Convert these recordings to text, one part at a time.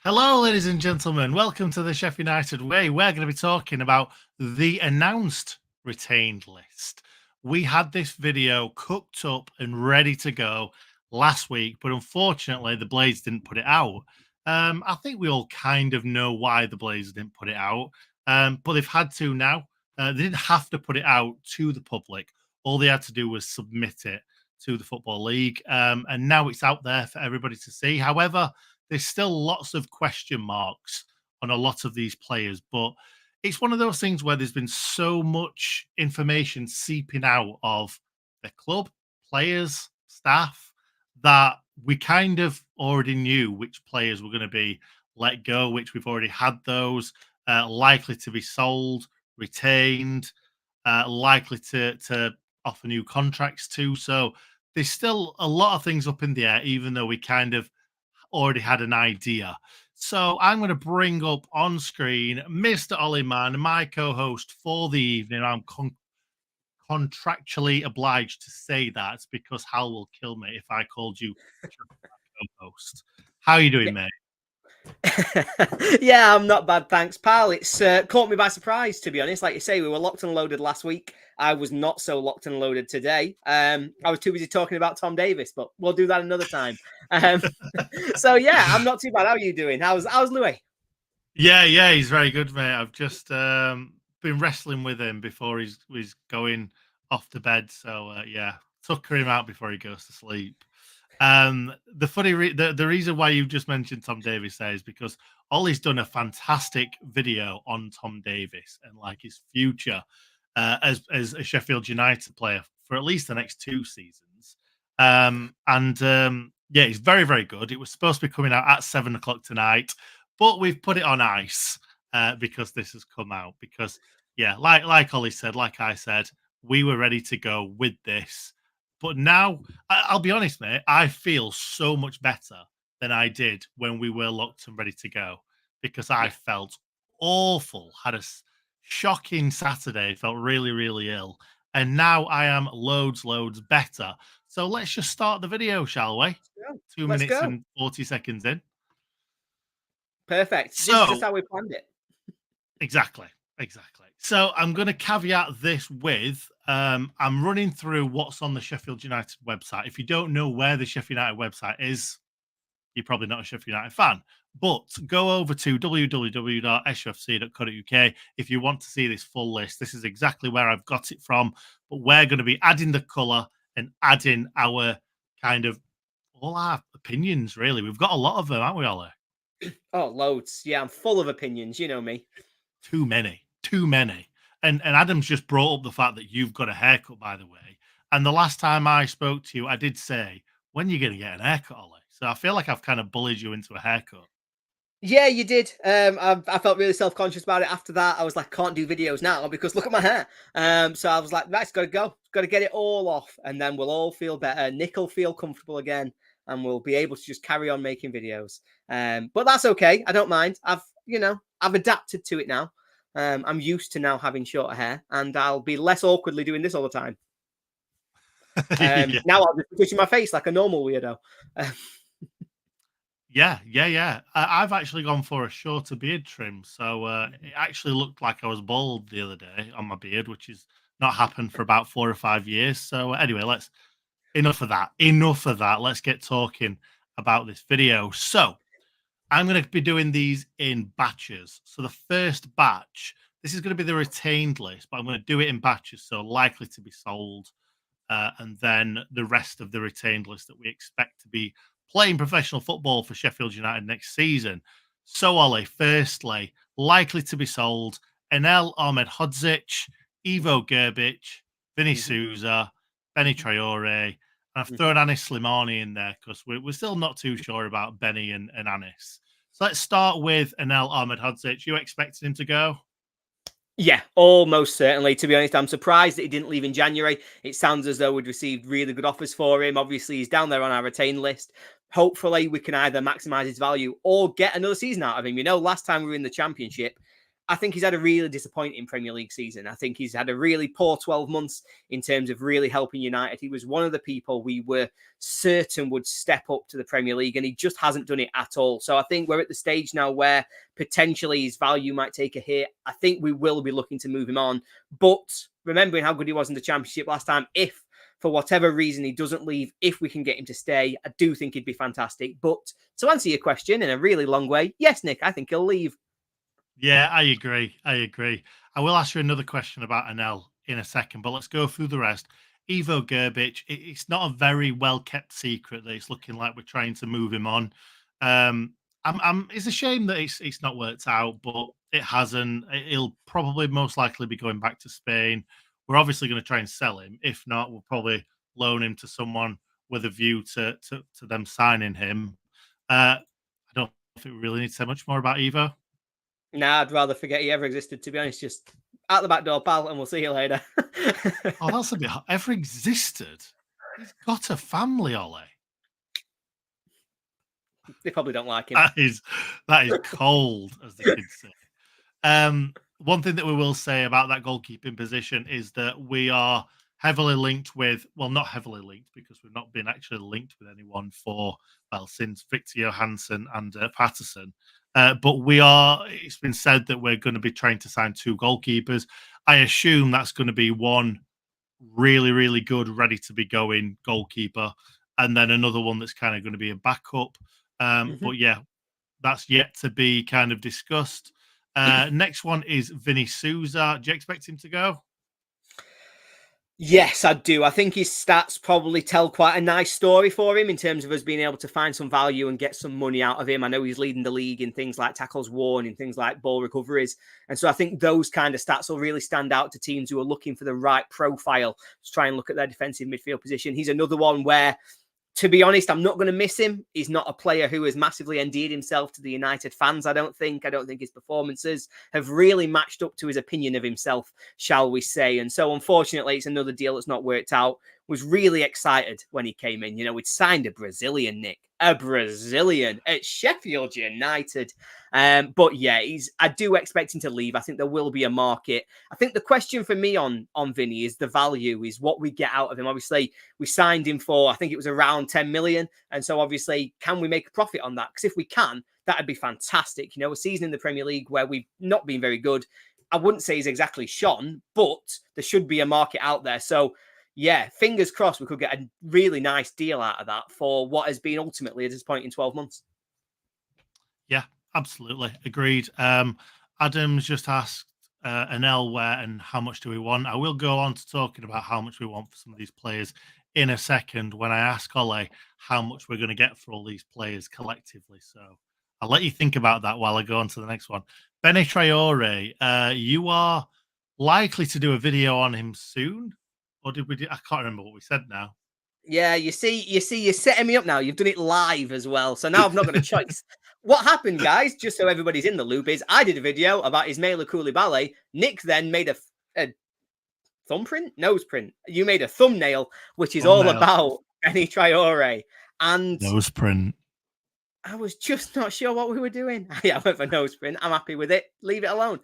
Hello, ladies and gentlemen. Welcome to the Sheffield United Way. We're going to be talking about the announced retained list. We had this video cooked up and ready to go last week, but unfortunately, the Blades didn't put it out. I think we all kind of know why the Blades didn't put it out, but they've had to now. They didn't have to put it out to the public. All they had to do was submit it to the Football League, and now it's out there for everybody to see. However, there's still lots of question marks on a lot of these players, but it's one of those things where there's been so much information seeping out of the club, players, staff, that we kind of already knew which players were going to be let go, which we've already had those likely to be sold, retained, likely to offer new contracts to. So there's still a lot of things up in the air, even though we kind of already had an idea. So I'm going to bring up on screen Mr. Ollie Mann, my co-host for the evening. I'm contractually obliged to say that because Hal will kill me if I called you co-host. How are you doing, mate? Yeah, I'm not bad, thanks, pal. It's caught me by surprise, to be honest. Like you say, we were locked and loaded last week. I was not so locked and loaded today. I was too busy talking about Tom Davis, but we'll do that another time. So yeah, I'm not too bad. How are you doing? How's Louis? Yeah, he's very good, mate. I've just been wrestling with him before he's going off to bed. So yeah, tucker him out before he goes to sleep. The the reason why you just mentioned Tom Davis there is because Ollie's done a fantastic video on Tom Davis and like his future as a Sheffield United player for at least the next 2 seasons. Yeah, he's very, very good. It was supposed to be coming out at 7 o'clock tonight, but we've put it on ice because this has come out. Because yeah, like Ollie said, like I said, we were ready to go with this. But now, I'll be honest, mate, I feel so much better than I did when we were locked and ready to go because I felt awful, had a shocking Saturday, felt really, really ill. And now I am loads better. So let's just start the video, shall we? 2 Let's minutes go. and 40 seconds in. Perfect. This is just So, how we planned it. exactly. So I'm going to caveat this with I'm running through what's on the Sheffield United website. If you don't know where the Sheffield United website is, you're probably not a Sheffield United fan. But go over to www.shfc.co.uk if you want to see this full list. This is exactly where I've got it from. But we're going to be adding the colour and adding our kind of all our opinions, really. We've got a lot of them, haven't we, Ollie? Oh, loads. Yeah, I'm full of opinions. You know me. Too many. And Adam's just brought up the fact that you've got a haircut, by the way. And the last time I spoke to you, I did say, when are you going to get an haircut, Ollie? So I feel like I've kind of bullied you into a haircut. Yeah, you did. I felt really self-conscious about it after that. I was like, can't do videos now because look at my hair. So I was like, right, it's got to go. Got to get it all off, and then we'll all feel better. Nick will feel comfortable again, and we'll be able to just carry on making videos. But that's okay. I don't mind. I've adapted to it now. I'm used to now having shorter hair, and I'll be less awkwardly doing this all the time. Yeah. Now I'll just be touching my face like a normal weirdo. Yeah. I've actually gone for a shorter beard trim. So it actually looked like I was bald the other day on my beard, which has not happened for about 4 or 5 years. So anyway, enough of that. Let's get talking about this video. So I'm going to be doing these in batches. So the first batch, this is going to be the retained list, but I'm going to do it in batches. So likely to be sold. And then the rest of the retained list that we expect to be playing professional football for Sheffield United next season. So, Ollie, firstly, likely to be sold, Enel Ahmedhodzic, Ivo Gerbic, Vinny Souza, Benny Traore, and I've thrown Anis Slimani in there because we're still not too sure about Benny and Anis. So let's start with Enel Ahmedhodzic. You expecting him to go? Yeah, almost certainly. To be honest, I'm surprised that he didn't leave in January. It sounds as though we'd received really good offers for him. Obviously, he's down there on our retained list. Hopefully, we can either maximise his value or get another season out of him. You know, last time we were in the Championship, I think he's had a really disappointing Premier League season. I think he's had a really poor 12 months in terms of really helping United. He was one of the people we were certain would step up to the Premier League, and he just hasn't done it at all. So I think we're at the stage now where potentially his value might take a hit. I think we will be looking to move him on. But remembering how good he was in the Championship last time, if for whatever reason he doesn't leave, if we can get him to stay, I do think he'd be fantastic. But to answer your question in a really long way, yes, Nick, I think he'll leave. Yeah, I agree. I agree. I will ask you another question about Anel in a second, but let's go through the rest. Ivo Gerbic, it's not a very well kept secret that it's looking like we're trying to move him on. It's a shame that it's not worked out, but it hasn't. He'll probably most likely be going back to Spain. We're obviously going to try and sell him. If not, we'll probably loan him to someone with a view to them signing him. I don't think we really need to say much more about Ivo. Nah, I'd rather forget he ever existed, to be honest. Just out the back door, pal, and we'll see you later. Oh, that's a bit ever existed. He's got a family, Ollie. They probably don't like him. That is cold, as the kids say. One thing that we will say about that goalkeeping position is that we are heavily linked with, well, not heavily linked because we've not been actually linked with anyone since Victor Johansson and Patterson. But it's been said that we're going to be trying to sign 2 goalkeepers. I assume that's going to be one really, really good, ready to be going goalkeeper, and then another one that's kind of going to be a backup. But yeah, that's yet to be kind of discussed. Next one is Vinny Souza. Do you expect him to go? Yes, I do. I think his stats probably tell quite a nice story for him in terms of us being able to find some value and get some money out of him. I know he's leading the league in things like tackles won, in things like ball recoveries. And so I think those kind of stats will really stand out to teams who are looking for the right profile to try and look at their defensive midfield position. He's another one where, to be honest, I'm not going to miss him. He's not a player who has massively endeared himself to the United fans, I don't think. I don't think his performances have really matched up to his opinion of himself, shall we say. And so, unfortunately, it's another deal that's not worked out. Was really excited when he came in. You know, we'd signed a Brazilian, Nick. A Brazilian at Sheffield United. But yeah, I do expect him to leave. I think there will be a market. I think the question for me on Vinny is the value, is what we get out of him. Obviously, we signed him for, I think it was around 10 million. And so obviously, can we make a profit on that? Because if we can, that'd be fantastic. You know, a season in the Premier League where we've not been very good. I wouldn't say he's exactly shone, but there should be a market out there. So yeah, fingers crossed we could get a really nice deal out of that for what has been ultimately a disappointing 12 months. Yeah, absolutely. Agreed. Adam's just asked Anel where and how much do we want. I will go on to talking about how much we want for some of these players in a second when I ask Ole how much we're going to get for all these players collectively. So I'll let you think about that while I go on to the next one. Benny Traore, you are likely to do a video on him soon. Or did we? I can't remember what we said now. Yeah, you see, you're setting me up now. You've done it live as well. So now I've not got a choice. What happened, guys, just so everybody's in the loop, is I did a video about Ismaila Koulibaly. Nick then made a thumbprint? Nose print. You made a thumbnail, which is all about Benny Traore. And nose print. I was just not sure what we were doing. Yeah, I went for nose print. I'm happy with it. Leave it alone.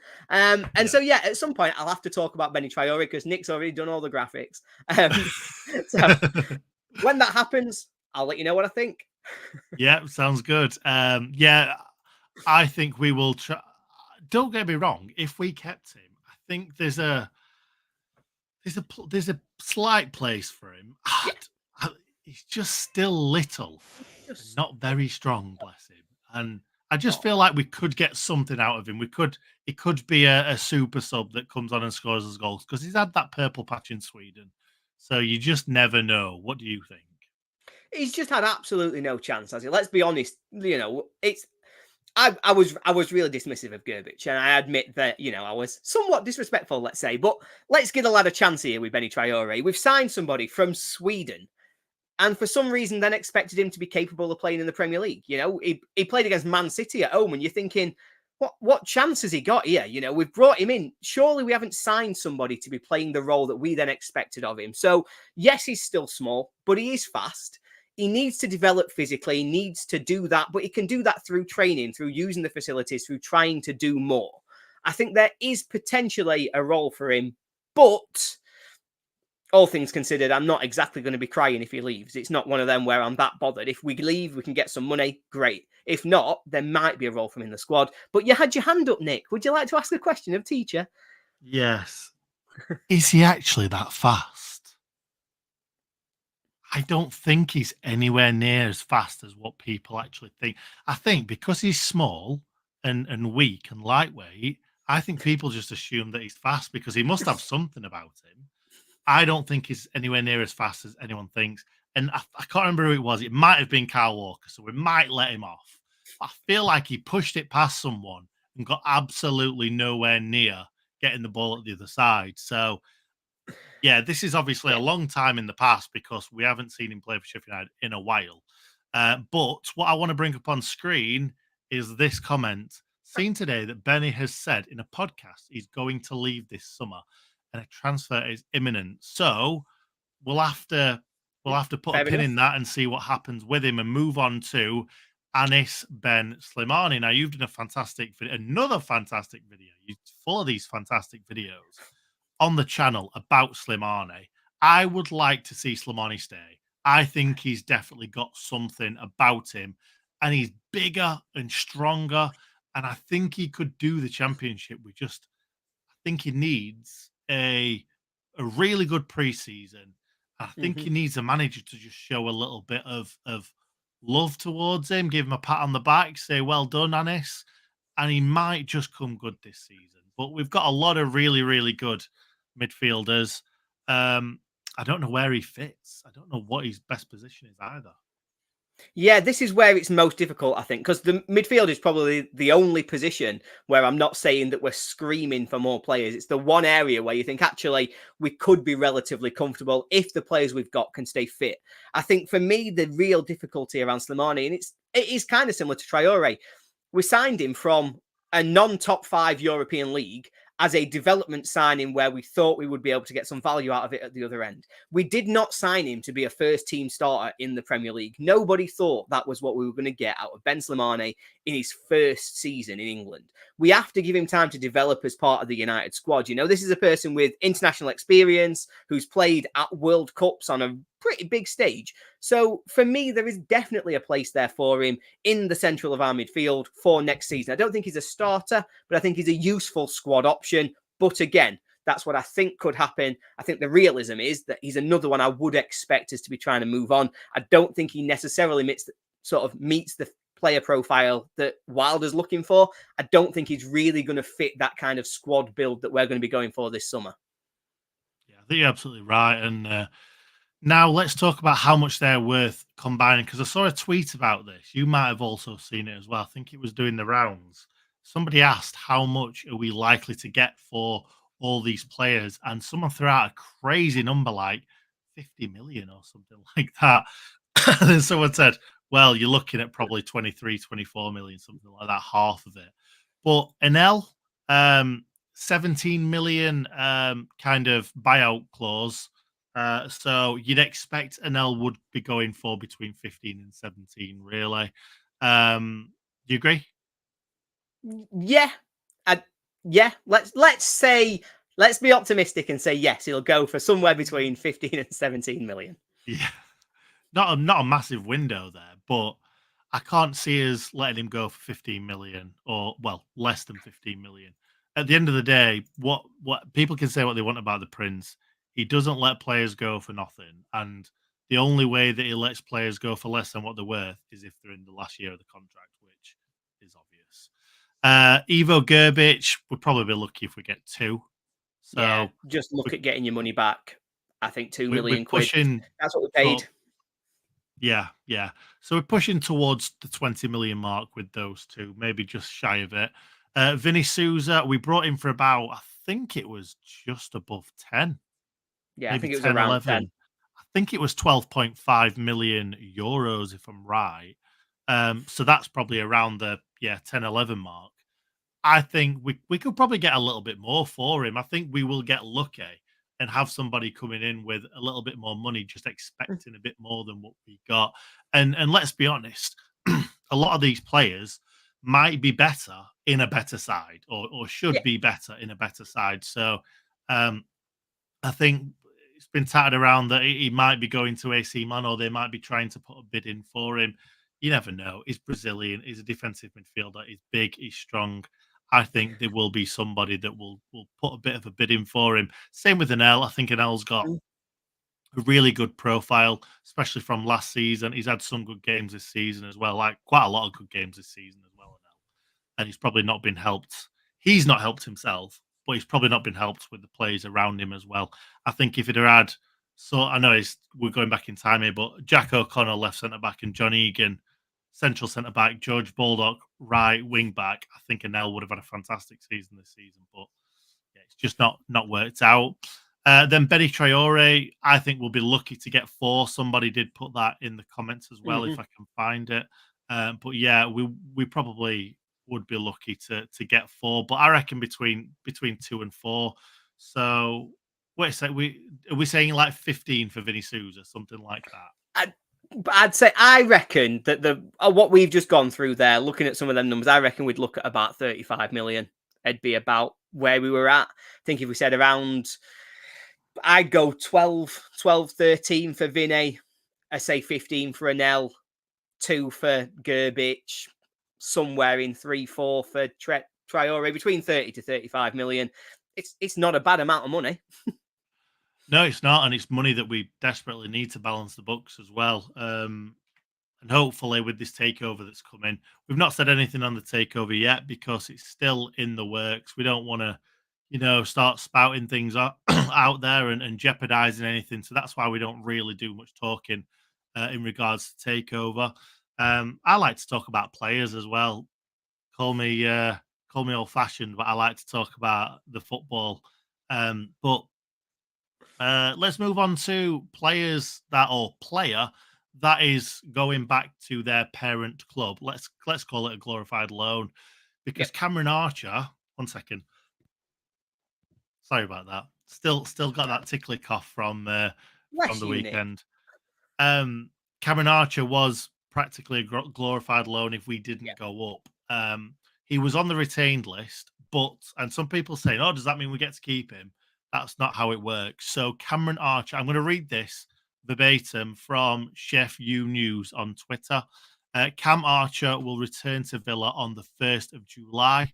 So yeah, at some point I'll have to talk about Benny Traore because Nick's already done all the graphics. So when that happens, I'll let you know what I think. Yeah, sounds good. Yeah, I think we will try. Don't get me wrong. If we kept him, I think there's a slight place for him. Yeah. He's just still little, not very strong, bless him. And I just feel like we could get something out of him. It could be a super sub that comes on and scores us goals because he's had that purple patch in Sweden. So you just never know. What do you think? He's just had absolutely no chance, has he? Let's be honest. You know, I was really dismissive of Gerbic, and I admit that, you know, I was somewhat disrespectful, let's say. But let's give a lad a chance here with Benny Traore. We've signed somebody from Sweden, and for some reason then expected him to be capable of playing in the Premier League. You know, he played against Man City at home, and you're thinking, what chance has he got here? You know, we've brought him in. Surely we haven't signed somebody to be playing the role that we then expected of him. So yes, he's still small, but he is fast. He needs to develop physically, he needs to do that, but he can do that through training, through using the facilities, through trying to do more. I think there is potentially a role for him, but all things considered, I'm not exactly going to be crying if he leaves. It's not one of them where I'm that bothered. If we leave, we can get some money, great. If not, there might be a role for him in the squad. But you had your hand up, Nick. Would you like to ask a question of teacher? Yes. Is he actually that fast? I don't think he's anywhere near as fast as what people actually think. I think because he's small and weak and lightweight, I think people just assume that he's fast because he must have something about him. I don't think he's anywhere near as fast as anyone thinks. And I can't remember who it was. It might have been Kyle Walker, so we might let him off. I feel like he pushed it past someone and got absolutely nowhere near getting the ball at the other side. So, yeah, this is obviously a long time in the past because we haven't seen him play for Sheffield United in a while. But what I want to bring up on screen is this comment seen today that Benny has said in a podcast he's going to leave this summer and a transfer is imminent. So we'll have to put Fair a pin enough. in that and see what happens with him and move on to Anis Ben Slimani. Now you've done another fantastic video. You're full of these fantastic videos on the channel about Slimani. I would like to see Slimani stay. I think he's definitely got something about him, and he's bigger and stronger. And I think he could do the championship. I think he needs a really good preseason. I think he needs a manager to just show a little bit of love towards him, give him a pat on the back, say, well done, Anis. And he might just come good this season. But we've got a lot of really, really good midfielders. I don't know where he fits. I don't know what his best position is either. Yeah, this is where it's most difficult, I think, because the midfield is probably the only position where I'm not saying that we're screaming for more players. It's the one area where you think, actually, we could be relatively comfortable if the players we've got can stay fit. I think for me, the real difficulty around Slimani, and it is kind of similar to Traore, we signed him from a non-top 5 European league as a development signing where we thought we would be able to get some value out of it at the other end. We did not sign him to be a first team starter in the Premier League. Nobody thought that was what we were going to get out of Ben Slimani in his first season in England. We have to give him time to develop as part of the United squad. You know, this is a person with international experience who's played at World Cups on a pretty big stage. So for me, there is definitely a place there for him in the central of our midfield for next season. I don't think he's a starter, but I think he's a useful squad option. But again, that's what I think could happen. I think the realism is that he's another one I would expect us to be trying to move on. I don't think he necessarily meets the player profile that Wilder's looking for. I don't think he's really going to fit that kind of squad build that we're going to be going for this summer. Yeah, I think you're absolutely right. And now let's talk about how much they're worth combining, because I saw a tweet about this. You might have also seen it as well. I think it was doing the rounds. Somebody asked, how much are we likely to get for all these players? And someone threw out a crazy number like 50 million or something like that. And then someone said, well, you're looking at probably 23, 24 million, something like that, half of it. But Enel, 17 million kind of buyout clause. So you'd expect Enel would be going for between 15 and 17, really. Do you agree? Yeah. Let's be optimistic and say yes, he'll go for somewhere between 15 and 17 million. Yeah. Not a massive window there, but I can't see us letting him go for 15 million or, well, less than 15 million. At the end of the day, what people can say what they want about the Prince. He doesn't let players go for nothing. And the only way that he lets players go for less than what they're worth is if they're in the last year of the contract, which is obvious. Ivo Gerbic, we'll probably be lucky if we get 2. So yeah, just look at getting your money back. I think 2 million quid. That's what we paid. Yeah. So we're pushing towards the 20 million mark with those 2, maybe just shy of it. Vinny Souza, we brought him for about, I think it was just above 10. Yeah, Maybe I think it was 10, around 11. 10. I think it was 12.5 million euros, if I'm right. So that's probably around the 10, 11 mark. I think we could probably get a little bit more for him. I think we will get lucky and have somebody coming in with a little bit more money, just expecting a bit more than what we got. And let's be honest, a lot of these players might be better in a better side, or should be better in a better side. So I think it's been tattered around that he might be going to AC Milan, or they might be trying to put a bid in for him. You never know. He's Brazilian. He's a defensive midfielder. He's big. He's strong. I think there will be somebody that will put a bit of a bid in for him. Same with Anel. I think Anel's got a really good profile, especially from last season. He's had some good games this season as well, like quite a lot of good games this season as well. And he's probably not been helped. He's not helped himself, but he's probably not been helped with the players around him as well. I think if he'd had, so I know we're going back in time here, but Jack O'Connor left centre back and John Egan central centre back, George Baldock right wing back, I think Anel would have had a fantastic season this season, but yeah, it's just not worked out. Then Benny Traore, I think we'll be lucky to get 4. Somebody did put that in the comments as well, if I can find it. But yeah, we probably would be lucky to get 4, but I reckon between 2 and 4. So wait a sec, are we saying like 15 for Vinny Souza, something like that? I'd say I reckon that what we've just gone through there, looking at some of them numbers, I reckon we'd look at about 35 million. It'd be about where we were at. I think if we said around, I'd go 12, 13 for Vinny. I say 15 for Anel, 2 for Gerbic, somewhere in 3, 4 for Traore, between 30 to 35 million. It's not a bad amount of money. No, it's not, and it's money that we desperately need to balance the books as well. And hopefully, with this takeover that's coming, we've not said anything on the takeover yet because it's still in the works. We don't want to, start spouting things out there and jeopardizing anything. So that's why we don't really do much talking in regards to takeover. I like to talk about players as well. Call me old-fashioned, but I like to talk about the football. But let's move on to player that is going back to their parent club. Let's call it a glorified loan, because Cameron Archer. One second. Sorry about that. Still got that tickly cough from the weekend. Cameron Archer was practically a glorified loan if we didn't go up. He was on the retained list, and some people saying, "Oh, does that mean we get to keep him?" That's not how it works. So Cameron Archer, I'm going to read this verbatim from Chef U News on Twitter. Cam Archer will return to Villa on the 1st of July.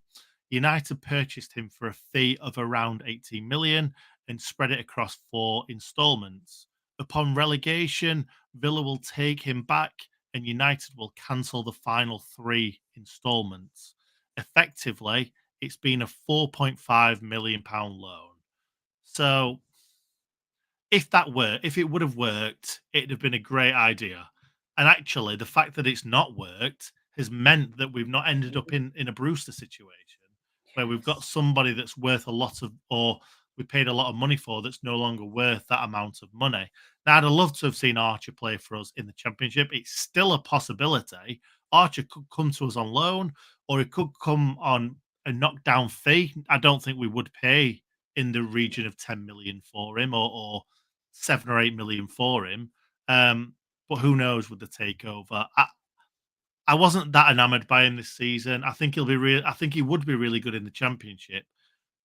United purchased him for a fee of around 18 million and spread it across 4 instalments. Upon relegation, Villa will take him back and United will cancel the final 3 instalments. Effectively, it's been a £4.5 million loan. So if it would have worked, it'd have been a great idea. And actually, the fact that it's not worked has meant that we've not ended up in a Brewster situation where we've got somebody that's worth a lot of, or we paid a lot of money for, that's no longer worth that amount of money. Now, I'd have loved to have seen Archer play for us in the Championship. It's still a possibility. Archer could come to us on loan, or he could come on a knockdown fee. I don't think we would pay in the region of 10 million for him, or 7 or 8 million for him. But who knows with the takeover? I wasn't that enamored by him this season. I think I think he would be really good in the Championship.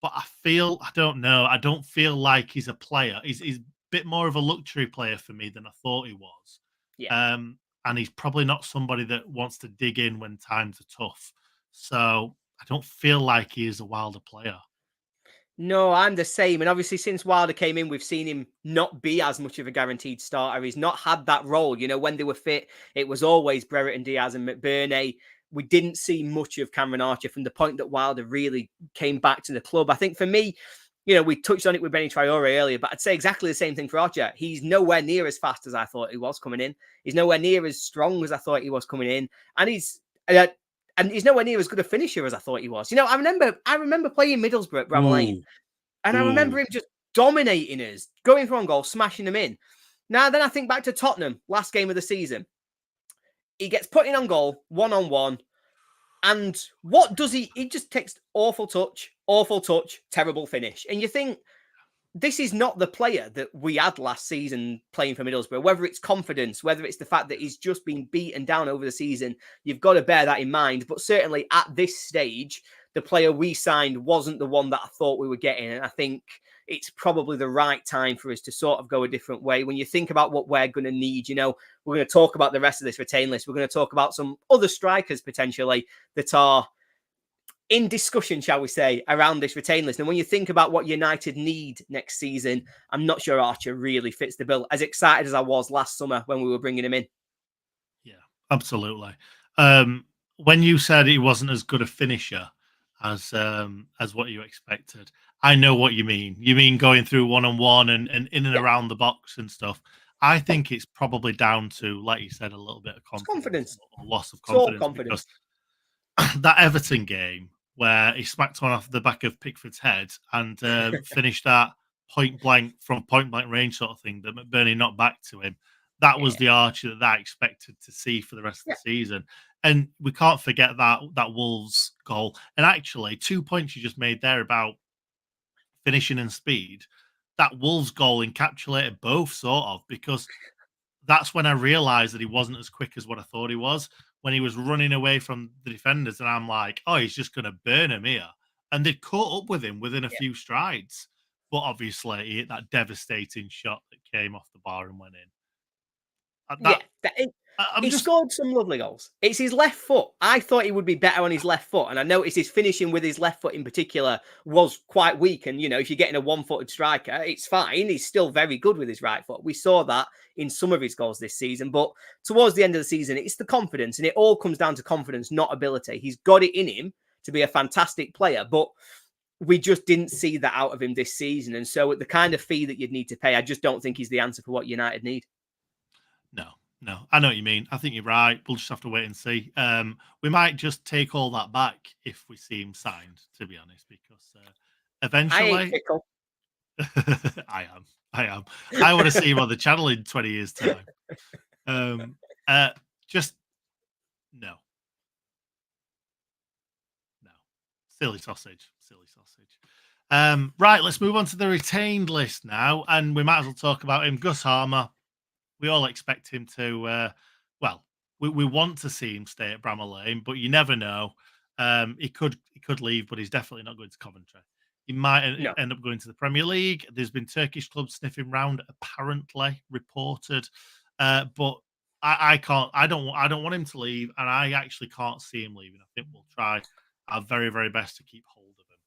But I don't know. I don't feel like he's a player. He's a bit more of a luxury player for me than I thought he was. Yeah. And he's probably not somebody that wants to dig in when times are tough. So I don't feel like he is a Wilder player. No, I'm the same. And obviously, since Wilder came in, we've seen him not be as much of a guaranteed starter. He's not had that role. When they were fit, it was always Brereton, Diaz and McBurnie. We didn't see much of Cameron Archer from the point that Wilder really came back to the club. I think for me, we touched on it with Benny Traore earlier, but I'd say exactly the same thing for Archer. He's nowhere near as fast as I thought he was coming in. He's nowhere near as strong as I thought he was coming in. And he's nowhere near as good a finisher as I thought he was. I remember playing Middlesbrough at Bramall Lane, and I remember him just dominating us, going for on goal, smashing them in. Now, then I think back to Tottenham, last game of the season. He gets put in on goal, 1-on-1. And what does he? He just takes awful touch, terrible finish. And you think, this is not the player that we had last season playing for Middlesbrough. Whether it's confidence, whether it's the fact that he's just been beaten down over the season, you've got to bear that in mind. But certainly at this stage, the player we signed wasn't the one that I thought we were getting. And I think it's probably the right time for us to sort of go a different way. When you think about what we're going to need, you know, we're going to talk about the rest of this retain list. We're going to talk about some other strikers potentially that are in discussion, shall we say, around this retain list. And when you think about what United need next season, I'm not sure Archer really fits the bill. As excited as I was last summer when we were bringing him in. Yeah, absolutely. When you said he wasn't as good a finisher as what you expected, I know what you mean. You mean going through one-on-one and in and around the box and stuff. I think it's probably down to, like you said, a little bit of It's confidence confidence. or loss of It's all confidence confidence. because that Everton game where he smacked one off the back of Pickford's head and finished that point blank from point blank range sort of thing that McBurnie knocked back to him. That was the Archer that I expected to see for the rest of the season. And we can't forget that Wolves goal. And actually, 2 points you just made there about finishing and speed, that Wolves goal encapsulated both sort of, because that's when I realized that he wasn't as quick as what I thought he was. When he was running away from the defenders, and I'm like, oh, he's just going to burn him here. And they caught up with him within a few strides. But obviously, he hit that devastating shot that came off the bar and went in. He scored some lovely goals. It's his left foot. I thought he would be better on his left foot. And I noticed his finishing with his left foot in particular was quite weak. And, you know, if you're getting a one-footed striker, it's fine. He's still very good with his right foot. We saw that in some of his goals this season. But towards the end of the season, it's the confidence. And it all comes down to confidence, not ability. He's got it in him to be a fantastic player. But we just didn't see that out of him this season. And so at the kind of fee that you'd need to pay, I just don't think he's the answer for what United need. No, I know what you mean. I think you're right. We'll just have to wait and see. We might just take all that back if we see him signed, to be honest, because eventually... I ain't fickle. I am. I want to see him on the channel in 20 years' time. Just no. Silly sausage. Right, let's move on to the retained list now, and we might as well talk about him. Gus Harmer. We all expect him to, we want to see him stay at Bramall Lane, but you never know. He could leave, but he's definitely not going to Coventry. He might end up going to the Premier League. There's been Turkish clubs sniffing round, apparently reported, but I don't want him to leave, and I actually can't see him leaving. I think we'll try our very, very best to keep hold of him.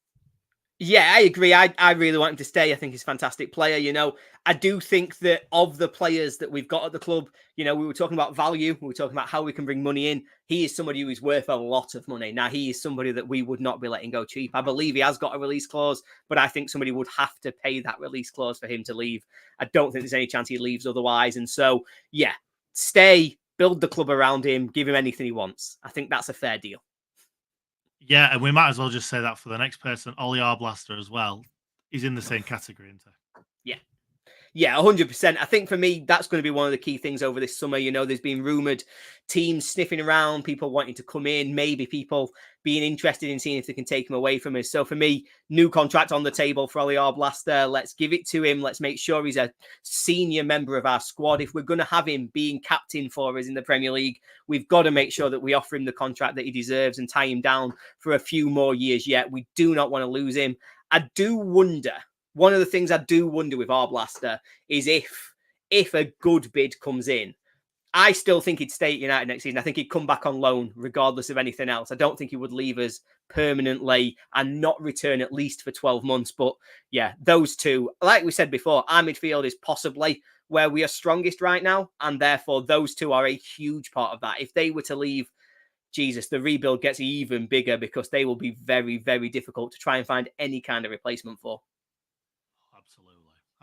Yeah, I agree. I really want him to stay. I think he's a fantastic player. You know, I do think that of the players that we've got at the club, you know, we were talking about value. We were talking about how we can bring money in. He is somebody who is worth a lot of money. Now, he is somebody that we would not be letting go cheap. I believe he has got a release clause, but I think somebody would have to pay that release clause for him to leave. I don't think there's any chance he leaves otherwise. And so, yeah, stay, build the club around him, give him anything he wants. I think that's a fair deal. Yeah, and we might as well just say that for the next person, Ollie Arblaster as well. He's in the same category, isn't he? Yeah, 100%. I think for me, that's going to be one of the key things over this summer. You know, there's been rumoured teams sniffing around, people wanting to come in, maybe people being interested in seeing if they can take him away from us. So for me, new contract on the table for Ollie Arblaster. Let's give it to him. Let's make sure he's a senior member of our squad. If we're going to have him being captain for us in the Premier League, we've got to make sure that we offer him the contract that he deserves and tie him down for a few more years yet. We do not want to lose him. I do wonder... One of the things I do wonder with Arblaster is if a good bid comes in, I still think he'd stay at United next season. I think he'd come back on loan regardless of anything else. I don't think he would leave us permanently and not return at least for 12 months. But yeah, those two, like we said before, our midfield is possibly where we are strongest right now. And therefore, those two are a huge part of that. If they were to leave, Jesus, the rebuild gets even bigger because they will be very, very difficult to try and find any kind of replacement for.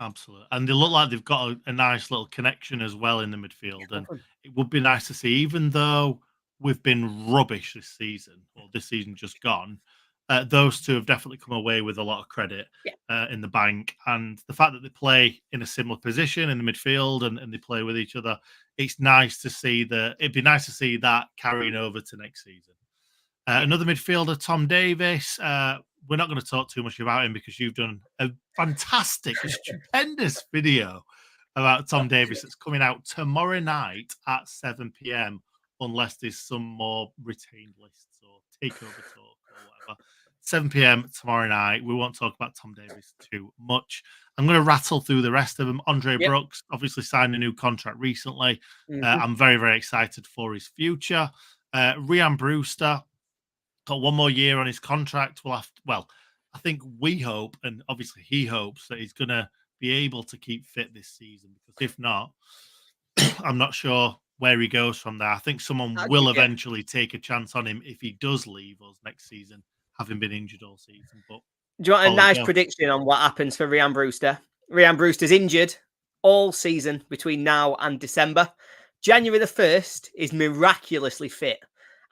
Absolutely. And they look like they've got a nice little connection as well in the midfield. And it would be nice to see, even though we've been rubbish this season, or this season just gone, those two have definitely come away with a lot of credit in the bank. And the fact that they play in a similar position in the midfield and they play with each other, it's nice to see it'd be nice to see that carrying over to next season. Another midfielder, Tom Davis. We're not going to talk too much about him because you've done a fantastic, stupendous video about Tom Davis that's coming out tomorrow night at 7 p.m. unless there's some more retained lists or takeover talk or whatever. 7 p.m. tomorrow night. We won't talk about Tom Davies too much. I'm going to rattle through the rest of them. Andre Yep. Brooks obviously signed a new contract recently. Mhm. I'm very, very excited for his future. Rhian Brewster got one more year on his contract. I think we hope, and obviously he hopes, that he's going to be able to keep fit this season, because if not, I'm not sure where he goes from there. I think someone will Yeah. eventually take a chance on him if he does leave us next season, having been injured all season. But Do you want a Ollie, nice go. prediction on what happens for Rhian Brewster? Rhian Brewster's injured all season between now and December. January the 1st is miraculously fit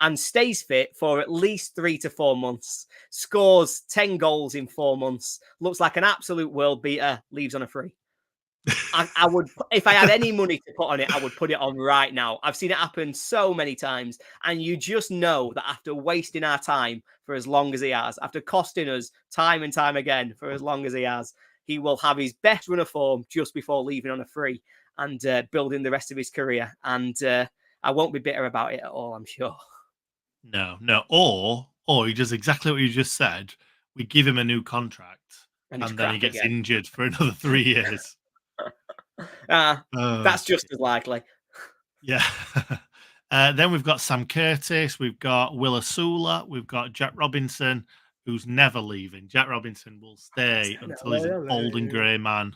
and stays fit for at least 3 to 4 months. Scores 10 goals in 4 months. Looks like an absolute world beater. Leaves on a free. I would, if I had any money to put on it, I would put it on right now. I've seen it happen so many times, and you just know that after wasting our time for as long as he has, after costing us time and time again for as long as he has, he will have his best run of form just before leaving on a free and building the rest of his career. And I won't be bitter about it at all, I'm sure. No. Or he does exactly what you just said. We give him a new contract, And it's and then he crap gets again. injured for another 3 years. That's just as likely. Yeah. Then we've got Sam Curtis, we've got Willa Sula, we've got Jack Robinson, who's never leaving. Jack Robinson will stay until he's an old and grey man.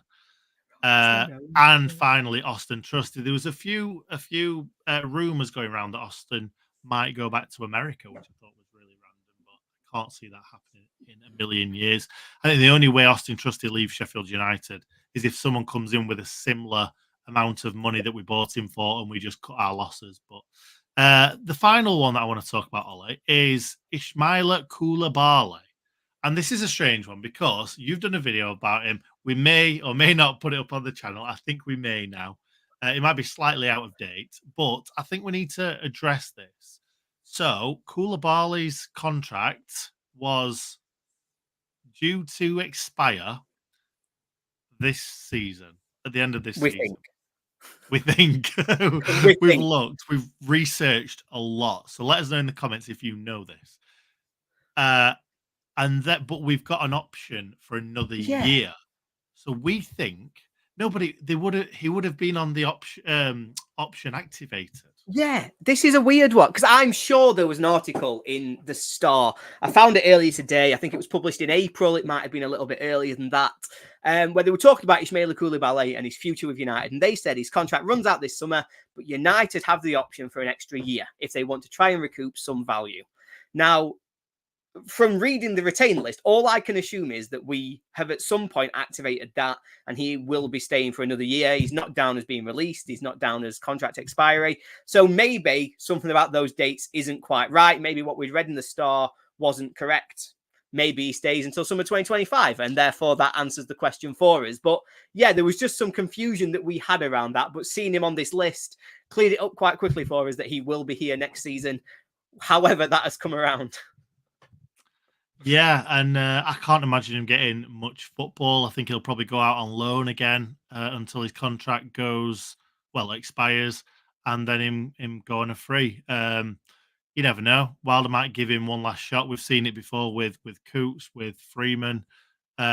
And finally, Austin Trusty. There was a few rumors going around that Austin might go back to America, which I thought was really random, but I can't see that happening in a million years. I think the only way Austin Trusty leaves Sheffield United is if someone comes in with a similar amount of money that we bought him for and we just cut our losses. But the final one that I want to talk about, Ollie, is Ismaila Koulibaly. And this is a strange one because you've done a video about him. We may or may not put it up on the channel. I think we may now. It might be slightly out of date, but I think we need to address this. So Koulibaly's contract was due to expire this season, at the end of this We season. think. We think. We We've think. looked, we've researched a lot. So let us know in the comments if you know this. But we've got an option for another year. So we think he would have been on the option activated. Yeah, this is a weird one because I'm sure there was an article in the Star. I found it earlier today. I think it was published in April. It might have been a little bit earlier than that, where they were talking about Ismaila Koulibaly and his future with United. And they said his contract runs out this summer, but United have the option for an extra year if they want to try and recoup some value. Now, from reading the retained list, all I can assume is that we have at some point activated that and he will be staying for another year. He's not down as being released. He's not down as contract expiry. So maybe something about those dates isn't quite right. Maybe what we'd read in the Star wasn't correct. Maybe he stays until summer 2025 and therefore that answers the question for us. But yeah, there was just some confusion that we had around that. But seeing him on this list cleared it up quite quickly for us that he will be here next season. However, that has come around. Yeah, and I can't imagine him getting much football. I think he'll probably go out on loan again until his contract expires, and then him go on a free. You never know. Wilder might give him one last shot. We've seen it before with Coots, with Freeman.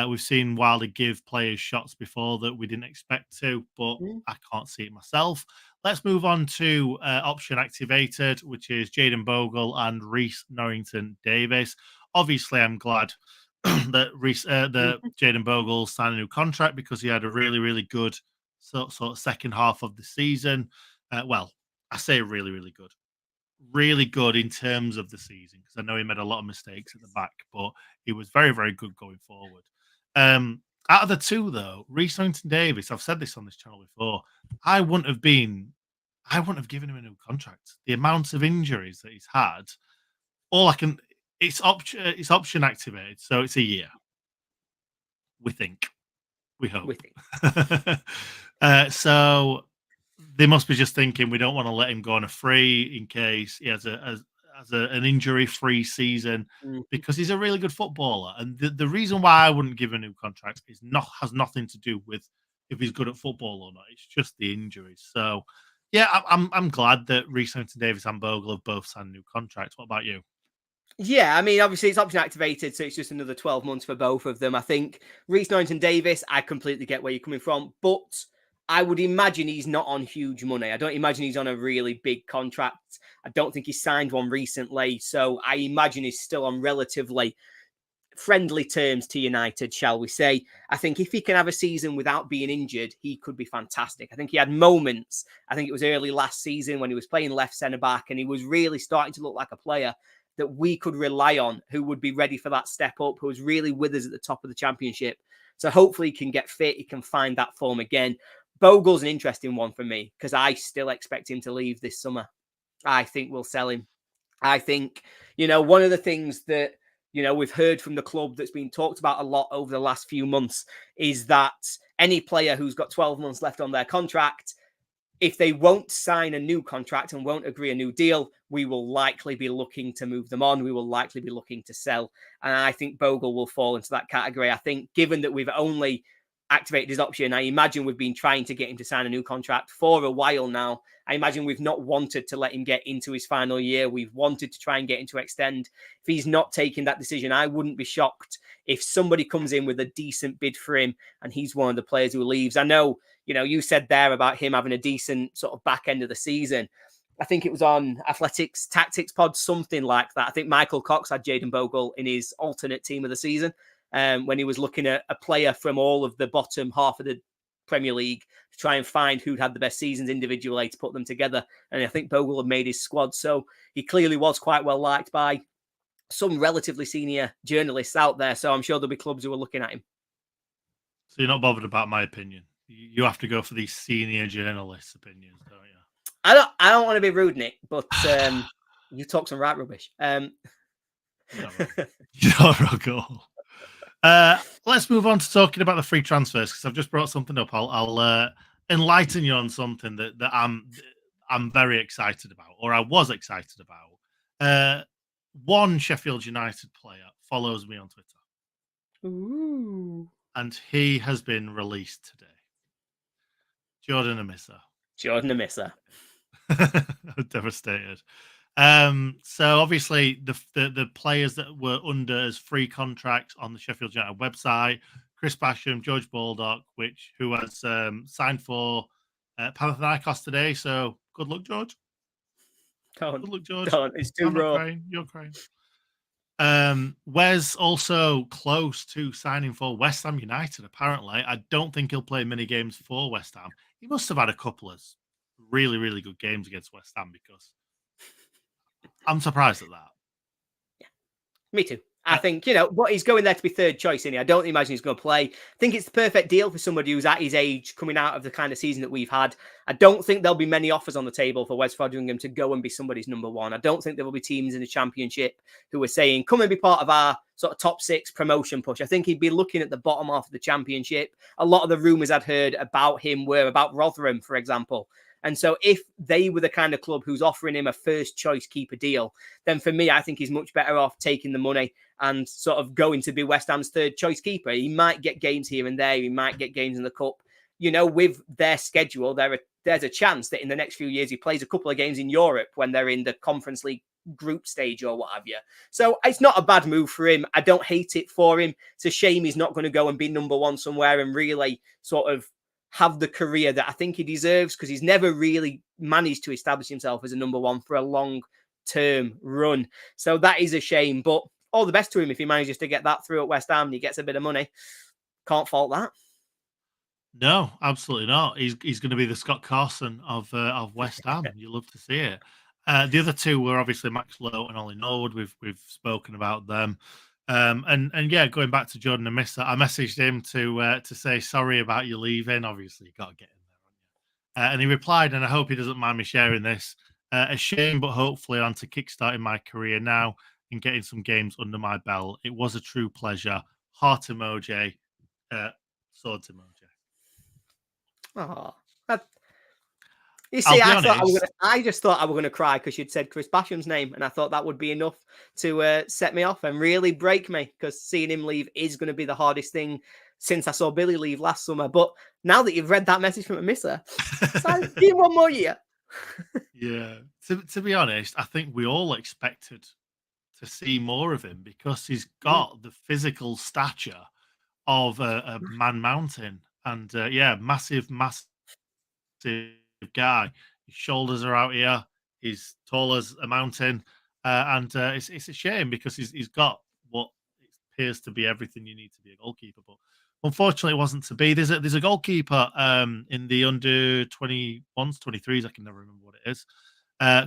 We've seen Wilder give players shots before that we didn't expect to, but I can't see it myself. Let's move on to option activated, which is Jaden Bogle and Reece Norrington Davis. Obviously, I'm glad that Jaden Bogle signed a new contract because he had a really, really good sort of second half of the season. I say really, really good. Really good in terms of the season because I know he made a lot of mistakes at the back, but he was very, very good going forward. Out of the two, though, Reece Norrington Davis, I've said this on this channel before, I wouldn't have given him a new contract. The amount of injuries that he's had, it's option activated, so it's a year. We think. We hope. So they must be just thinking we don't want to let him go on a free in case he has an injury-free season because he's a really good footballer. And the reason why I wouldn't give a new contract has nothing to do with if he's good at football or not. It's just the injuries. So yeah, I'm glad that Reece Norrington Davis and Bogle have both signed new contracts. What about you? Yeah, I mean, obviously it's option activated, so it's just another 12 months for both of them. I think Reece Norrington-Davis, I completely get where you're coming from, but I would imagine he's not on huge money. I don't imagine he's on a really big contract. I don't think he's signed one recently, so I imagine he's still on relatively friendly terms to United, shall we say. I think if he can have a season without being injured, he could be fantastic. I think he had moments, I think it was early last season when he was playing left centre-back and he was really starting to look like a player that we could rely on, who would be ready for that step up, who was really with us at the top of the Championship. So hopefully he can get fit, he can find that form again. Bogle's an interesting one for me because I still expect him to leave this summer. I think we'll sell him. I think, one of the things that, we've heard from the club that's been talked about a lot over the last few months is that any player who's got 12 months left on their contract, if they won't sign a new contract and won't agree a new deal, we will likely be looking to move them on. We will likely be looking to sell. And I think Bogle will fall into that category. I think given that we've only activated his option, I imagine we've been trying to get him to sign a new contract for a while now. I imagine we've not wanted to let him get into his final year. We've wanted to try and get him to extend. If he's not taking that decision, I wouldn't be shocked if somebody comes in with a decent bid for him and he's one of the players who leaves. I know, you said there about him having a decent sort of back end of the season. I think it was on Athletics Tactics Pod, something like that. I think Michael Cox had Jayden Bogle in his alternate team of the season when he was looking at a player from all of the bottom half of the Premier League to try and find who'd had the best seasons individually to put them together. And I think Bogle had made his squad. So he clearly was quite well liked by some relatively senior journalists out there. So I'm sure there'll be clubs who are looking at him. So you're not bothered about my opinion. You have to go for these senior journalists' opinions, don't you? I don't want to be rude, Nick, but you talk some right rubbish. You're not wrong at all. Let's move on to talking about the free transfers because I've just brought something up. I'll enlighten you on something that I'm very excited about, or I was excited about. One Sheffield United player follows me on Twitter. Ooh. And he has been released today. Jordan Amissa. Jordan Amissa. I'm devastated. So obviously the players that were under as free contracts on the Sheffield United website, Chris Basham, George Baldock, who has signed for Panathinaikos today. So good luck, George. Good luck, George. It's too raw. You're crying. Wes also close to signing for West Ham United, apparently. I don't think he'll play many games for West Ham. He must have had a couple of really, really good games against West Ham because I'm surprised at that. Yeah, me too. I think, what he's going there to be third choice, isn't he? I don't imagine he's going to play. I think it's the perfect deal for somebody who's at his age, coming out of the kind of season that we've had. I don't think there'll be many offers on the table for Wes Foderingham to go and be somebody's number one. I don't think there will be teams in the Championship who are saying, come and be part of our sort of top six promotion push. I think he'd be looking at the bottom half of the Championship. A lot of the rumours I'd heard about him were about Rotherham, for example. And so if they were the kind of club who's offering him a first choice keeper deal, then for me, I think he's much better off taking the money and sort of going to be West Ham's third choice keeper. He might get games here and there. He might get games in the cup. With their schedule, there's a chance that in the next few years, he plays a couple of games in Europe when they're in the Conference League group stage or what have you. So it's not a bad move for him. I don't hate it for him. It's a shame he's not going to go and be number one somewhere and really sort of have the career that I think he deserves because he's never really managed to establish himself as a number one for a long-term run. So that is a shame, but all the best to him if he manages to get that through at West Ham and he gets a bit of money. Can't fault that. No, absolutely not. He's going to be the Scott Carson of West Ham. You love to see it. The other two were obviously Max Lowe and Ollie Norwood. We've spoken about them. And yeah, going back to Jordan Amissa, I messaged him to say sorry about you leaving. Obviously, you got to get in there, and he replied, and I hope he doesn't mind me sharing this. A shame, but hopefully on to kickstarting my career now and getting some games under my belt. It was a true pleasure. Heart emoji, swords emoji. Oh, you see, I just thought I was going to cry because you'd said Chris Basham's name, and I thought that would be enough to set me off and really break me because seeing him leave is going to be the hardest thing since I saw Billy leave last summer. But now that you've read that message from Amissa, give him one more year. Yeah, to be honest, I think we all expected to see more of him because he's got the physical stature of a Man Mountain. And yeah, massive guy. His shoulders are out here. He's tall as a mountain, and it's a shame because he's got what appears to be everything you need to be a goalkeeper. But unfortunately, it wasn't to be. There's a goalkeeper in the under 21s, 23s. I can never remember what it is.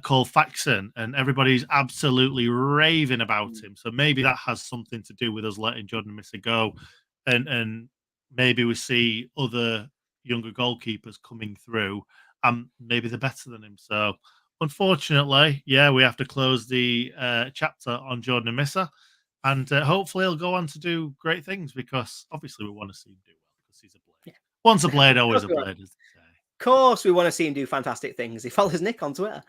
Called Faxon, and everybody's absolutely raving about him. So maybe that has something to do with us letting Jordan miss a go, and maybe we see other younger goalkeepers coming through, and maybe they're better than him. So unfortunately, yeah, we have to close the chapter on Jordan Missa, and hopefully he'll go on to do great things because obviously we want to see him do well because he's a Blade. Once a Blade, always a Blade, as they say. Of course, we want to see him do fantastic things. He follows Nick on Twitter.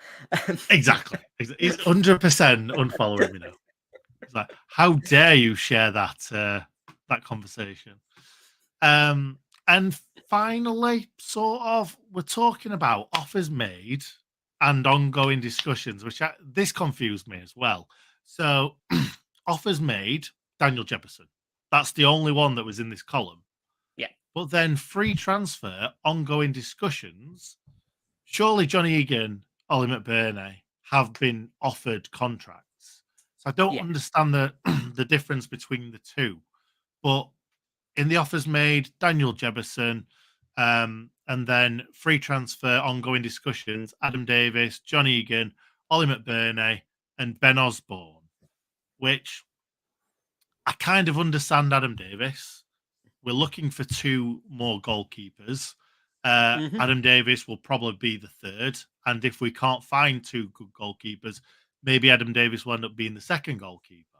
Exactly. He's 100% unfollowing me now. It's like, how dare you share that that conversation? And finally, sort of, we're talking about offers made and ongoing discussions, which this confused me as well. So, offers made, Daniel Jefferson. That's the only one that was in this column. Yeah. But then free transfer, ongoing discussions. Surely Johnny Egan, Ollie McBurnie have been offered contracts. So I don't understand the the difference between the two. But in the offers made, Daniel Jefferson, and then free transfer, ongoing discussions, Adam Davis, Johnny Egan, Ollie McBurnie, and Ben Osborne, which I kind of understand Adam Davis. We're looking for two more goalkeepers. Adam Davis will probably be the third. And if we can't find two good goalkeepers, maybe Adam Davis will end up being the second goalkeeper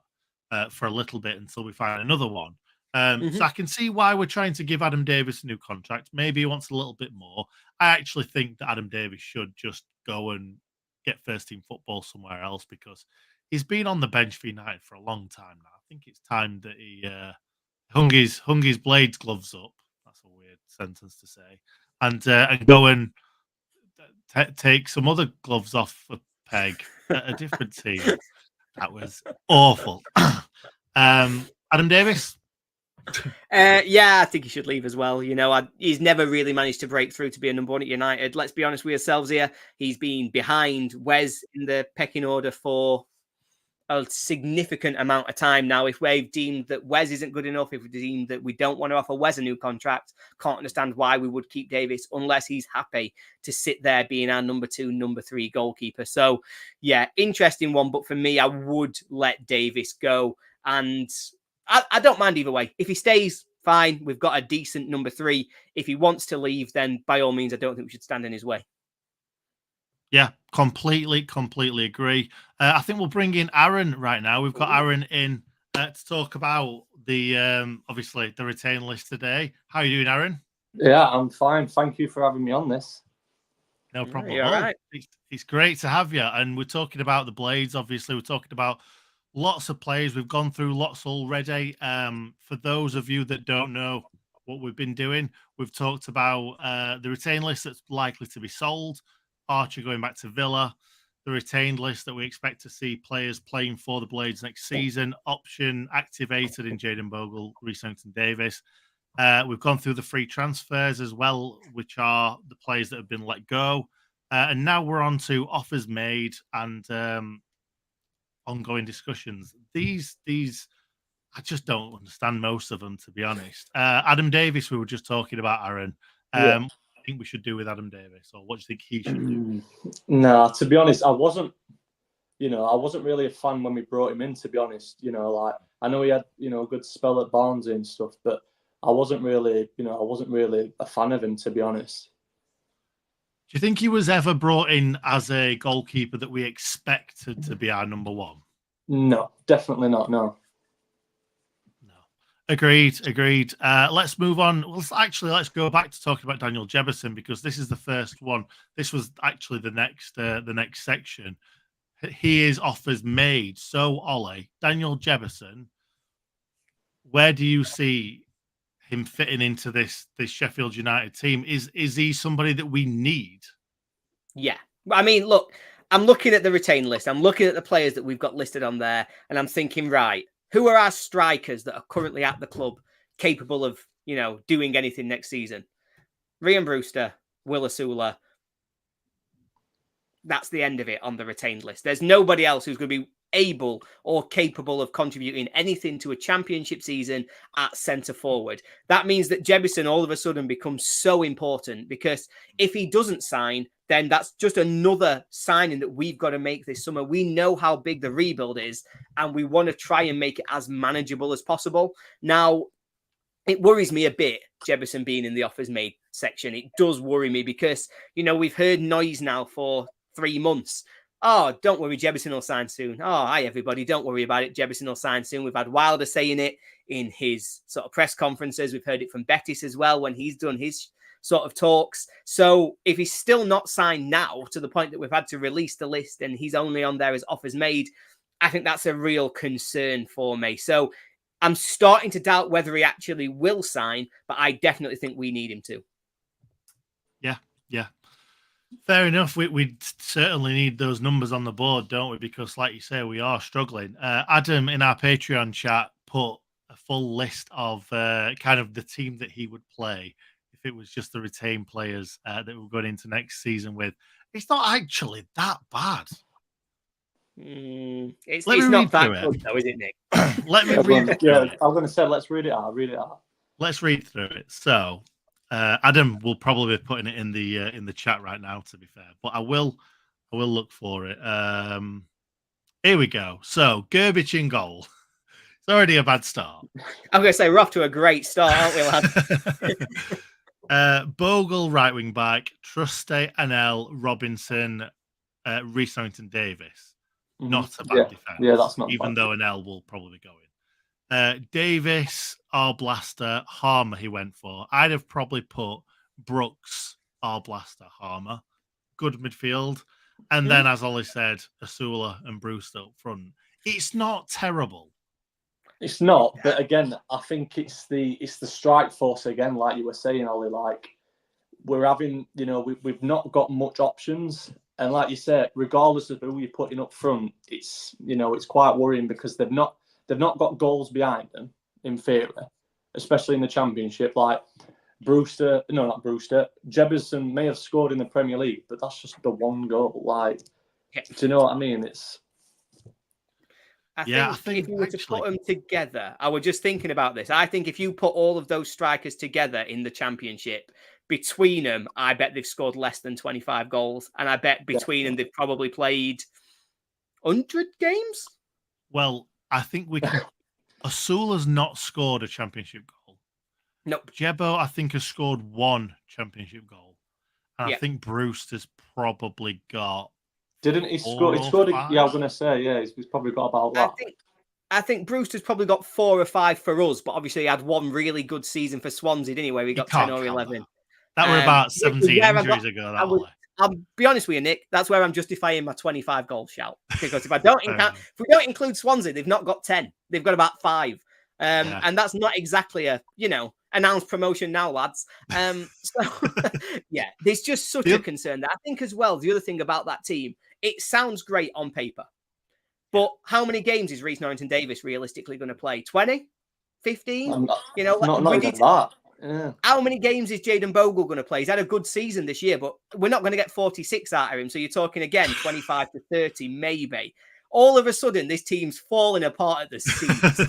for a little bit until we find another one. So I can see why we're trying to give Adam Davis a new contract. Maybe he wants a little bit more. I actually think that Adam Davis should just go and get first team football somewhere else because he's been on the bench for United for a long time now. I think it's time that he hung his Blades gloves up. That's a weird sentence to say. And go and take some other gloves off a peg at a different team. That was awful. Adam Davis. Yeah, I think he should leave as well. You know, he's never really managed to break through to be a number one at United. Let's be honest with ourselves here. He's been behind Wes in the pecking order for a significant amount of time now. If we've deemed that Wes isn't good enough, if we deemed that we don't want to offer Wes a new contract, can't understand why we would keep Davis unless he's happy to sit there being our number 2, number 3 goalkeeper. So, yeah, interesting one. But for me, I would let Davis go. And I don't mind either way. If he stays, fine. We've got a decent number 3. If he wants to leave, then by all means, I don't think we should stand in his way. Yeah, completely agree. I think we'll bring in Aaron right now. We've got Aaron in to talk about the obviously the retain list today. How are you doing, Aaron? Yeah, I'm fine. Thank you for having me on this. No problem at all. Right. It's great to have you. And we're talking about the Blades, obviously. We're talking about lots of players. We've gone through lots already. For those of you that don't know what we've been doing, we've talked about the retain list that's likely to be sold. Archer going back to Villa, the retained list that we expect to see players playing for the Blades next season, option activated in Jaden Bogle, Reece Davis. We've gone through the free transfers as well, which are the players that have been let go. And now we're on to offers made and ongoing discussions. These I just don't understand most of them, to be honest. Adam Davis, we were just talking about, Aaron. I think we should do with Adam Davis, or what do you think he should do? No, to be honest, I wasn't really a fan when we brought him in, to be honest. You know, like I know he had, a good spell at Barnsley and stuff, but I wasn't really a fan of him, to be honest. Do you think he was ever brought in as a goalkeeper that we expected to be our number 1? No, definitely not. No. Agreed. Let's move on. Let's go back to talking about Daniel Jefferson because this is the first one. This was actually the next section. He is offers made. So, Ollie, Daniel Jefferson, where do you see him fitting into this Sheffield United team? Is he somebody that we need? Yeah. I mean, look, I'm looking at the retain list. I'm looking at the players that we've got listed on there, and I'm thinking, right, who are our strikers that are currently at the club capable of, doing anything next season? Ryan Brewster, Will Asula. That's the end of it on the retained list. There's nobody else who's going to be able or capable of contributing anything to a championship season at centre forward. That means that Jebison all of a sudden becomes so important, because if he doesn't sign, then that's just another signing that we've got to make this summer. We know how big the rebuild is, and we want to try and make it as manageable as possible. Now, it worries me a bit, Jebison being in the offers made section. It does worry me because, we've heard noise now for 3 months. Oh, don't worry, Jebison will sign soon. Oh, hi, everybody. Don't worry about it. Jebison will sign soon. We've had Wilder saying it in his sort of press conferences. We've heard it from Bettis as well when he's done his sort of talks. So if he's still not signed now, to the point that we've had to release the list and he's only on there as offers made, I think that's a real concern for me. So I'm starting to doubt whether he actually will sign, but I definitely think we need him to. Yeah. Fair enough. We certainly need those numbers on the board, don't we? Because, like you say, we are struggling. Adam in our Patreon chat put a full list of kind of the team that he would play if it was just the retained players that we're going into next season with. It's not actually that bad. It's not that good, though, is it, Nick? Let me read. Yeah, I'm going to say, let's read it out. Let's read through it. So, Adam will probably be putting it in the chat right now, to be fair, but I will look for it. Here we go. So, Gerbich in goal. It's already a bad start. I'm going to say we're off to a great start, aren't we, lad? Bogle right wing back, Truste, Anel, Robinson, Reece Norrington Davis. Not a bad defense. Yeah, that's not even bad. though Anel will probably go in. Davis, Arblaster, Harmer he went for. I'd have probably put Brooks, Arblaster, Harmer. Good midfield. And then, as Ollie said, Asula and Brewster up front. It's not terrible. It's not, but again, I think it's the strike force again, like you were saying, Ollie. Like, we're having, we've not got much options, and like you said, regardless of who you're putting up front, it's it's quite worrying because they've not got goals behind them in theory, especially in the Championship. Like Jebison may have scored in the Premier League, but that's just the one goal. Like, do you know what I mean? I think if you were to put them together, I was just thinking about this. I think if you put all of those strikers together in the Championship, between them, I bet they've scored less than 25 goals. And I bet between them, they've probably played 100 games. Well, I think we can. Asula's not scored a Championship goal. Nope. Jebo, I think, has scored 1 Championship goal. And I think Brewster's probably got. Didn't he score? He scored. Yeah, I was going to say, yeah, he's probably got about that. I think Brewster's probably got 4 or 5 for us, but obviously he had one really good season for Swansea, didn't he? Where we got 10 or 11. That were about 17 injuries ago. I'll be honest with you, Nick. That's where I'm justifying my 25 goal shout, because if we don't include Swansea, they've not got 10. They've got about 5, and that's not exactly a announced promotion now, lads. There's just such a concern that I think as well. The other thing about that team, it sounds great on paper, but how many games is Reece Norrington Davis realistically going to play? 20, 15? Not even that. Yeah. How many games is Jayden Bogle going to play? He's had a good season this year, but we're not going to get 46 out of him. So you're talking again 25 to 30, maybe. All of a sudden, this team's falling apart at the seams.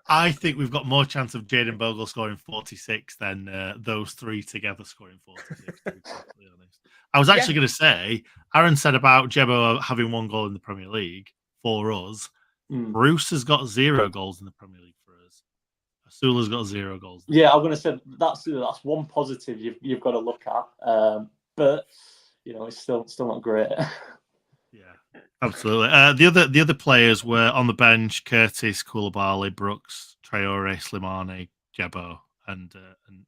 I think we've got more chance of Jayden Bogle scoring 46 than those 3 together scoring 46, to be perfectly honest. I was actually going to say, Aaron said about Jebo having 1 goal in the Premier League for us. Bruce has got 0 goals in the Premier League for us. Asula's got 0 goals. Yeah, I'm going to say that's one positive you've got to look at. But it's still not great. Yeah, absolutely. The other players were on the bench: Curtis, Koulibaly, Brooks, Traore, Slimani, Jebo, and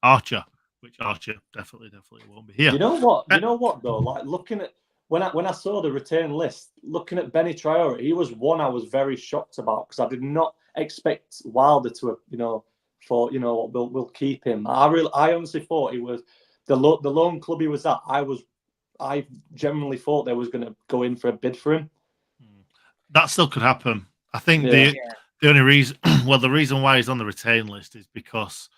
Archer. Which Archer definitely won't be here. You know what though? Like, looking at when I saw the return list, looking at Benny Traore, he was one I was very shocked about because I did not expect Wilder to we'll keep him. I honestly thought he was the lone club he was at. I was I generally thought they was going to go in for a bid for him. That still could happen. I think Yeah. the only reason, well, the reason why he's on the retain list is because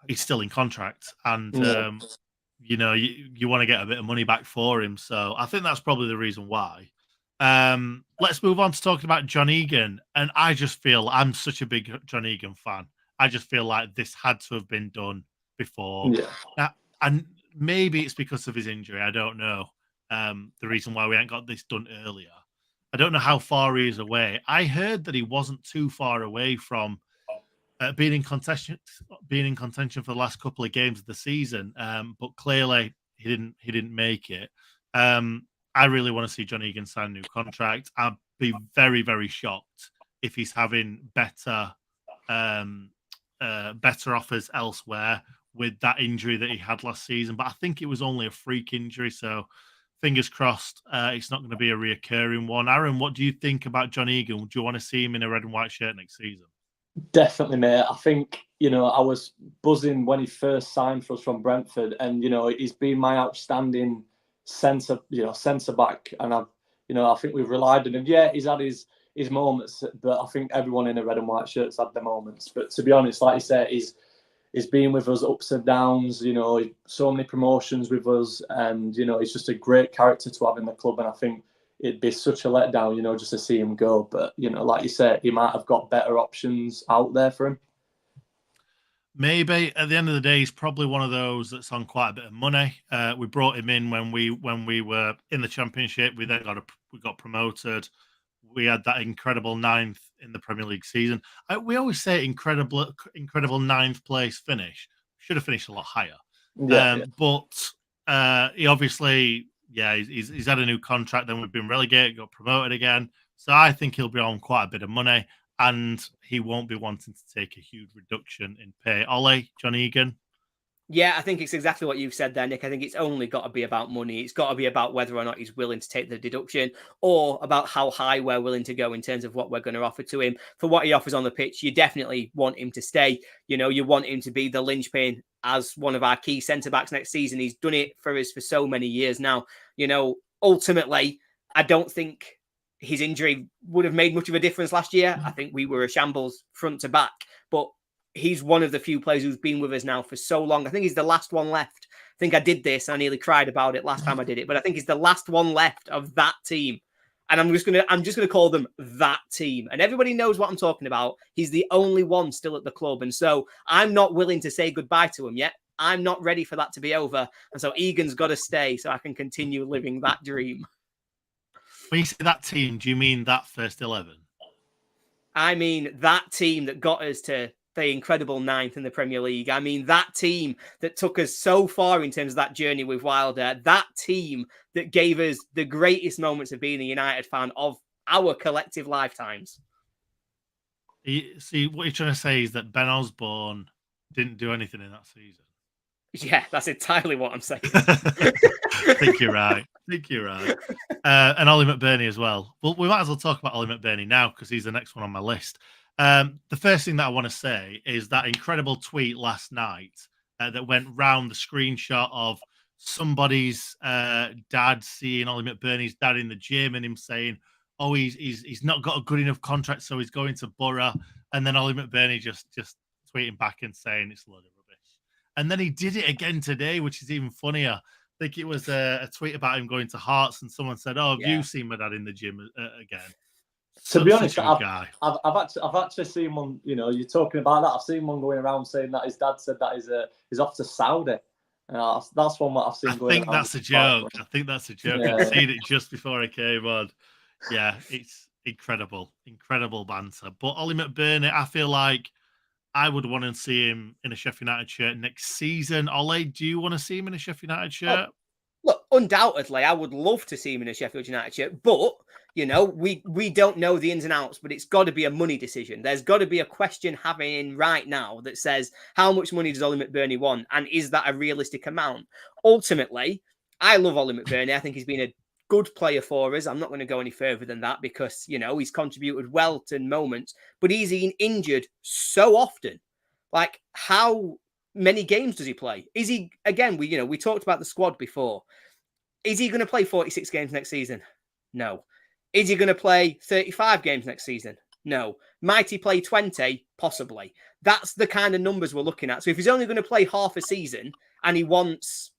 he's still in contract, and you know, you want to get a bit of money back for him. So I think that's probably the reason why. Let's move on to talking about John Egan, and I just feel I'm such a big John Egan fan. I just feel like this had to have been done before. Yeah. And maybe it's because of his injury. I don't know. The reason why we ain't got this done earlier. I don't know how far he is away. I heard that he wasn't too far away from being in contention for the last couple of games of the season. But clearly he didn't make it. I really want to see John Egan sign a new contract. I'd be very, very shocked if he's having better offers elsewhere with that injury that he had last season. But I think it was only a freak injury, so fingers crossed it's not going to be a reoccurring one. Aaron, what do you think about John Egan? Do you want to see him in a red and white shirt next season? Definitely, mate. I think, you know, I was buzzing when he first signed for us from Brentford, and, you know, he's been my outstanding centre back, and I think we've relied on him. Yeah, he's had his moments, but I think everyone in a red and white shirt's had their moments. But to be honest, like you said, he's been with us ups and downs, you know, so many promotions with us, and, you know, he's just a great character to have in the club, and I think it'd be such a letdown, you know, just to see him go. But, you know, like you said, he might have got better options out there for him. Maybe at the end of the day, he's probably one of those that's on quite a bit of money. We brought him in when we were in the Championship. We then got promoted. We had that incredible 9th in the Premier League season. We always say incredible 9th place finish. Should have finished a lot higher. But he obviously, he's had a new contract. Then we've been relegated, got promoted again. So I think he'll be on quite a bit of money, and he won't be wanting to take a huge reduction in pay. Ollie, John Egan. Yeah, I think it's exactly what you've said there, Nick. I think it's only got to be about money. It's got to be about whether or not he's willing to take the deduction, or about how high we're willing to go in terms of what we're going to offer to him. For what he offers on the pitch, you definitely want him to stay. You know, you want him to be the linchpin as one of our key centre-backs next season. He's done it for us for so many years now. You know, ultimately, I don't think his injury would have made much of a difference last year. I think we were a shambles front to back, but he's one of the few players who's been with us now for so long. I think he's the last one left. I think I did this. I nearly cried about it last time I did it, but I think he's the last one left of that team. And I'm just gonna call them that team. And everybody knows what I'm talking about. He's the only one still at the club. And so I'm not willing to say goodbye to him yet. I'm not ready for that to be over. And so Egan's got to stay so I can continue living that dream. When you say that team, do you mean that first 11? I mean that team that got us to the incredible 9th in the Premier League. I mean, that team that took us so far in terms of that journey with Wilder, that team that gave us the greatest moments of being a United fan of our collective lifetimes. See, what you're trying to say is that Ben Osborne didn't do anything in that season. Yeah, that's entirely what I'm saying. I think you're right. And Ollie McBurnie as well. Well, we might as well talk about Ollie McBurnie now because he's the next one on my list. The first thing that I want to say is that incredible tweet last night that went round, the screenshot of somebody's dad seeing Ollie McBurnie's dad in the gym and him saying, "Oh, he's not got a good enough contract, so he's going to Borough." And then Ollie McBurnie just tweeting back and saying it's a load of rubbish. And then he did it again today, which is even funnier. I think it was a tweet about him going to Hearts, and someone said, "Oh, have you seen my dad in the gym again?" To be honest, I've actually seen one. You know, you're talking about that. I've seen one going around saying that his dad said that he's off to Saudi. That's one that I've seen going. I think that's a joke. Yeah. I've seen it just before I came on. Yeah, it's incredible banter. But Ollie McBurnie, I feel like I would want to see him in a Sheffield United shirt next season. Ollie, do you want to see him in a Sheffield United shirt? Look, undoubtedly, I would love to see him in a Sheffield United shirt, but, you know, we don't know the ins and outs, but it's got to be a money decision. There's got to be a question happening right now that says, how much money does Ollie McBurnie want? And is that a realistic amount? Ultimately, I love Ollie McBurnie. I think he's been a good player for us. I'm not going to go any further than that because, you know, he's contributed well to moments, but he's been injured so often. Like, how many games does he play? Is he, again, we talked about the squad before. Is he going to play 46 games next season? No. Is he going to play 35 games next season? No. Might he play 20? Possibly. That's the kind of numbers we're looking at. So if he's only going to play half a season and he wants,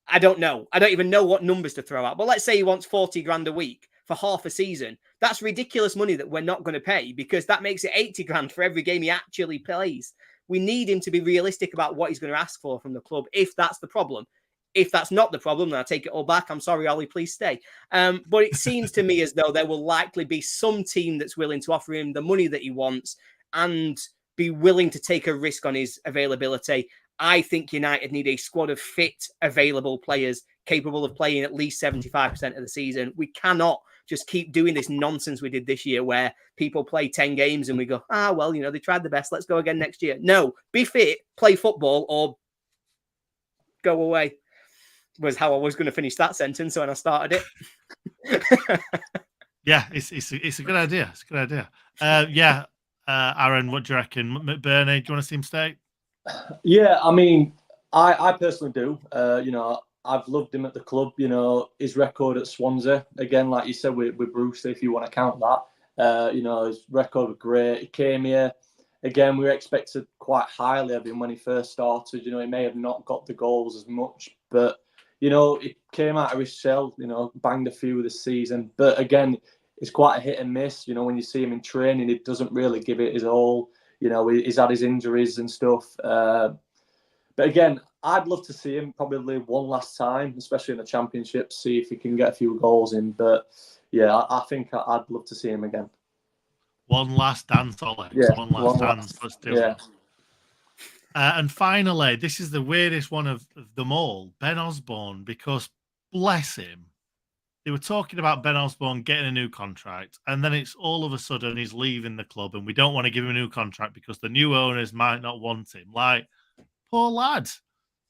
I don't know. I don't even know what numbers to throw out. But let's say he wants 40 grand a week for half a season. That's ridiculous money that we're not going to pay, because that makes it 80 grand for every game he actually plays. We need him to be realistic about what he's going to ask for from the club, if that's the problem. If that's not the problem, then I take it all back. I'm sorry, Ollie, please stay. But it seems to me as though there will likely be some team that's willing to offer him the money that he wants and be willing to take a risk on his availability. I think United need a squad of fit, available players capable of playing at least 75% of the season. We cannot just keep doing this nonsense we did this year where people play 10 games and we go, well, they tried the best. Let's go again next year. No, be fit, play football, or go away. Was how I was going to finish that sentence when I started it. Yeah, it's a good idea. It's a good idea. Aaron, what do you reckon? McBurnie, do you want to see him stay? Yeah, I mean, I personally do. I've loved him at the club. His record at Swansea, again, like you said with Bruce, if you want to count that. His record was great. He came here. Again, we were expected quite highly of him when he first started. He may have not got the goals as much, but he came out of his shell, banged a few this season. But again, it's quite a hit and miss. When you see him in training, he doesn't really give it his all. He's had his injuries and stuff. But again, I'd love to see him probably one last time, especially in the Championship, see if he can get a few goals in. But yeah, I think I'd love to see him again. One last dance, Alex. Yeah, one last dance. Let's do it. And finally, this is the weirdest one of them all, Ben Osborne, because bless him, they were talking about Ben Osborne getting a new contract, and then it's all of a sudden he's leaving the club and we don't want to give him a new contract because the new owners might not want him. Like, poor lad.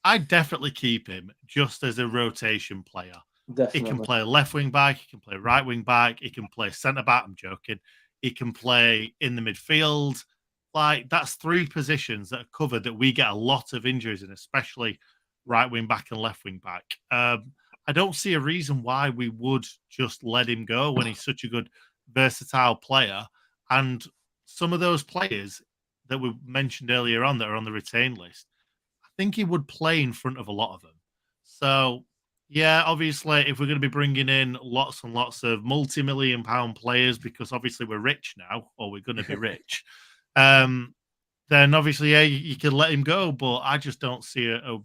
I'd definitely keep him just as a rotation player. Definitely. He can play left wing back, he can play right wing back, he can play centre back. I'm joking. He can play in the midfield. Like, that's three positions that are covered that we get a lot of injuries in, especially right wing back and left wing back. I don't see a reason why we would just let him go when he's such a good, versatile player. And some of those players that we mentioned earlier on that are on the retained list, I think he would play in front of a lot of them. So, yeah, obviously, if we're going to be bringing in lots and lots of multi-million pound players, because obviously we're rich now, or we're going to be rich, then obviously, yeah, you can let him go. But I just don't see a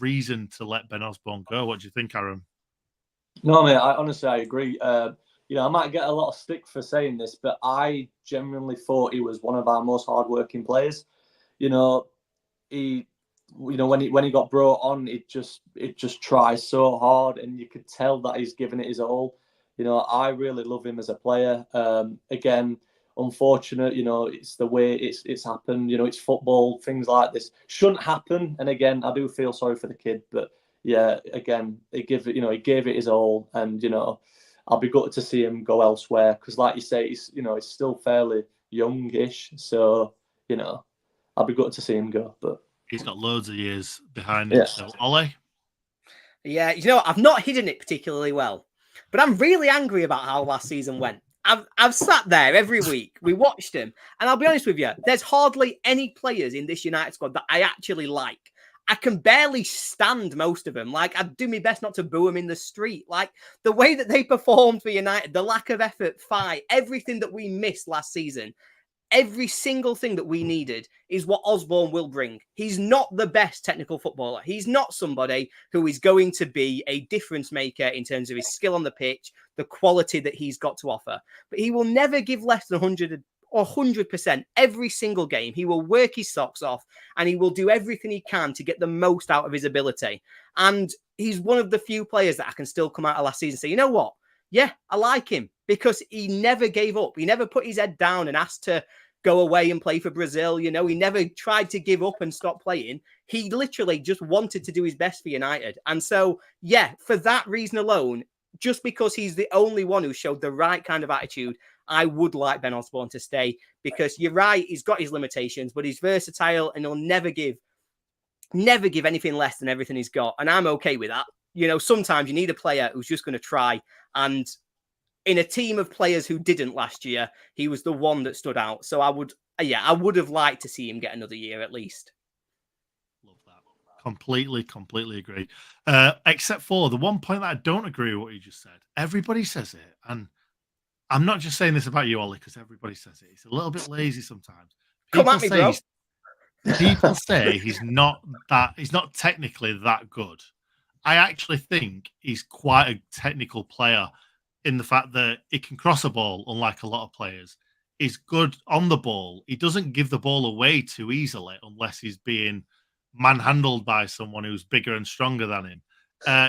reason to let Ben Osborne go. What do you think, Aaron? No, mate, I agree. I might get a lot of stick for saying this, but I genuinely thought he was one of our most hardworking players. When he got brought on, it just tries so hard, and you could tell that he's given it his all. I really love him as a player. Again, unfortunate, it's the way it's happened. It's football. Things like this shouldn't happen. And again, I do feel sorry for the kid, but yeah, again, he gave it his all, and I'll be gutted to see him go elsewhere because, like you say, he's still fairly youngish. So I'll be gutted to see him go, but he's got loads of years behind him. So, Ollie? Yeah, I've not hidden it particularly well, but I'm really angry about how last season went. I've sat there every week. We watched him, and I'll be honest with you, there's hardly any players in this United squad that I actually like. I can barely stand most of them. Like, I do my best not to boo them in the street. Like, the way that they performed for United, the lack of effort, fight, everything that we missed last season, every single thing that we needed is what Osborne will bring. He's not the best technical footballer. He's not somebody who is going to be a difference maker in terms of his skill on the pitch, the quality that he's got to offer. But he will never give less than 100% every single game. He will work his socks off and he will do everything he can to get the most out of his ability. And he's one of the few players that I can still come out of last season and say, you know what? Yeah, I like him because he never gave up. He never put his head down and asked to go away and play for Brazil. He never tried to give up and stop playing. He literally just wanted to do his best for United. And so, yeah, for that reason alone, just because he's the only one who showed the right kind of attitude, I would like Ben Osborne to stay because you're right, he's got his limitations, but he's versatile and he'll never give anything less than everything he's got. And I'm okay with that. sometimes you need a player who's just going to try. And in a team of players who didn't last year, he was the one that stood out. So I would have liked to see him get another year at least. Love that. Completely agree. Except for the one point that I don't agree with what you just said. Everybody says it, and I'm not just saying this about you, Ollie, because everybody says it. He's a little bit lazy sometimes. Come at me, bro. People say he's not technically that good. I actually think he's quite a technical player in the fact that he can cross a ball, unlike a lot of players. He's good on the ball. He doesn't give the ball away too easily unless he's being manhandled by someone who's bigger and stronger than him.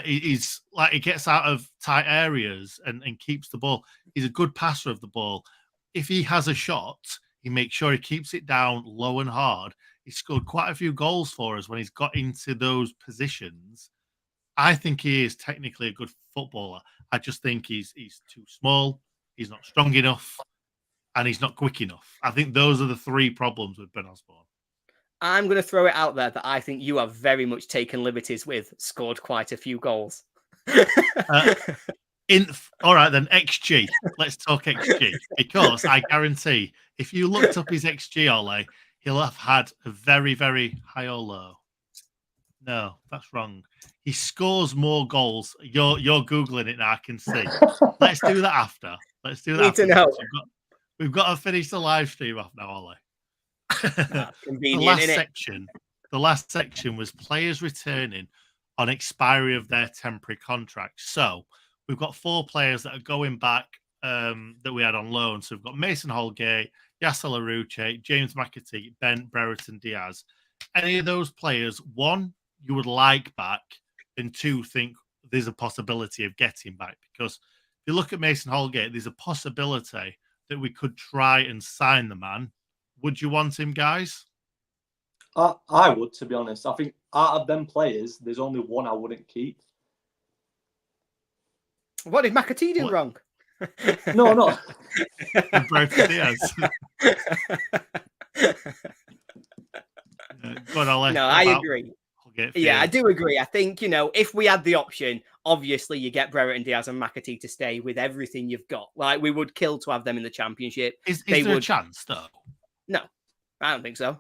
He's like, he gets out of tight areas and keeps the ball. He's a good passer of the ball. If he has a shot, he makes sure he keeps it down low and hard. He scored quite a few goals for us when he's got into those positions. I think he is technically a good footballer. I just think he's too small, he's not strong enough, and he's not quick enough. I think those are the three problems with Ben Osborne. I'm going to throw it out there that I think you have very much taken liberties with, scored quite a few goals. All right, then, XG. Let's talk XG. Because I guarantee if you looked up his XG, Ollie, he'll have had a very, very high or low. No, that's wrong. He scores more goals. You're Googling it now, I can see. Let's do that after. Need to know. We've got to finish the live stream off now, Ollie. Convenient, the last section was players returning on expiry of their temporary contracts. So we've got 4 players that are going back that we had on loan. So we've got Mason Holgate, Yasser Larouche, James McAtee, Ben Brereton Diaz. Any of those players, 1, you would like back, and 2, think there's a possibility of getting back? Because if you look at Mason Holgate, there's a possibility that we could try and sign the man. Would you want him, guys? I would, to be honest. I think out of them players, there's only one I wouldn't keep. What did McAtee do wrong? No. Brereton Diaz. I agree. Yeah, I do agree. I think, if we had the option, obviously you get Brereton Diaz and McAtee to stay with everything you've got. Like, we would kill to have them in the Championship. Is there a chance, though? No, I don't think so.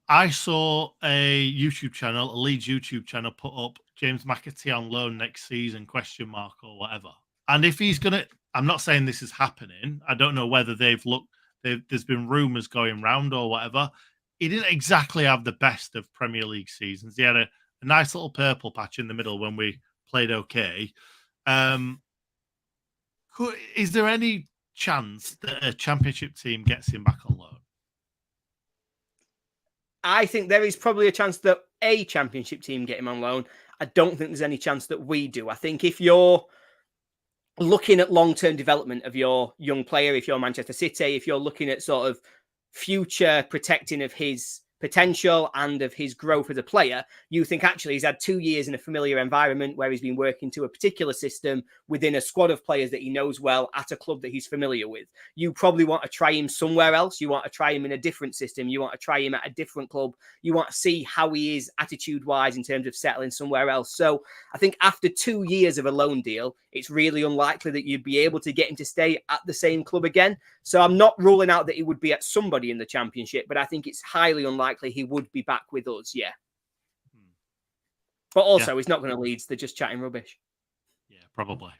I saw a YouTube channel, a Leeds YouTube channel, put up James McAtee on loan next season, question mark or whatever. And if he's going to, I'm not saying this is happening. I don't know whether there's been rumours going round or whatever. He didn't exactly have the best of Premier League seasons. He had a nice little purple patch in the middle when we played okay. Is there any chance that a Championship team gets him back on loan? I think there is probably a chance that a Championship team get him on loan. I don't think there's any chance that we do. I think if you're looking at long-term development of your young player, if you're Manchester City, if you're looking at sort of future protecting of his potential and of his growth as a player, you think actually he's had 2 years in a familiar environment where he's been working to a particular system within a squad of players that he knows well at a club that he's familiar with. You probably want to try him somewhere else. You want to try him in a different system. You want to try him at a different club. You want to see how he is attitude-wise in terms of settling somewhere else. So I think after 2 years of a loan deal, it's really unlikely that you'd be able to get him to stay at the same club again. So I'm not ruling out that he would be at somebody in the Championship, but I think it's highly unlikely he would be back with us, yeah. But also, he's not going to Leeds. They're just chatting rubbish. Yeah, probably.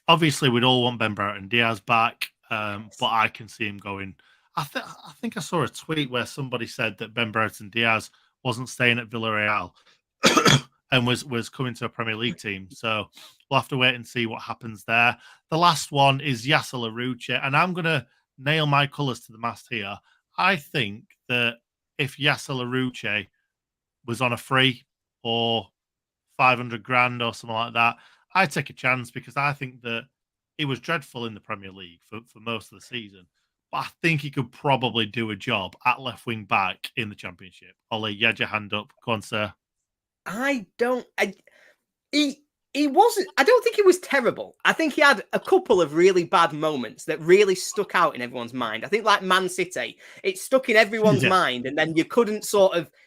Obviously, we'd all want Ben Brereton Diaz back, but I can see him going. I think I saw a tweet where somebody said that Ben Brereton Diaz wasn't staying at Villarreal and was coming to a Premier League team. So we'll have to wait and see what happens there. The last one is Yasser Larouche, and I'm going to nail my colours to the mast here. I think that if Yasser Larouche was on a free or 500 grand or something like that, I'd take a chance, because I think that he was dreadful in the Premier League for most of the season. But I think he could probably do a job at left wing back in the Championship. Ollie, you had your hand up. Go on, sir. He wasn't. I don't think he was terrible. I think he had a couple of really bad moments that really stuck out in everyone's mind. I think, like Man City, it stuck in everyone's mind, and then you couldn't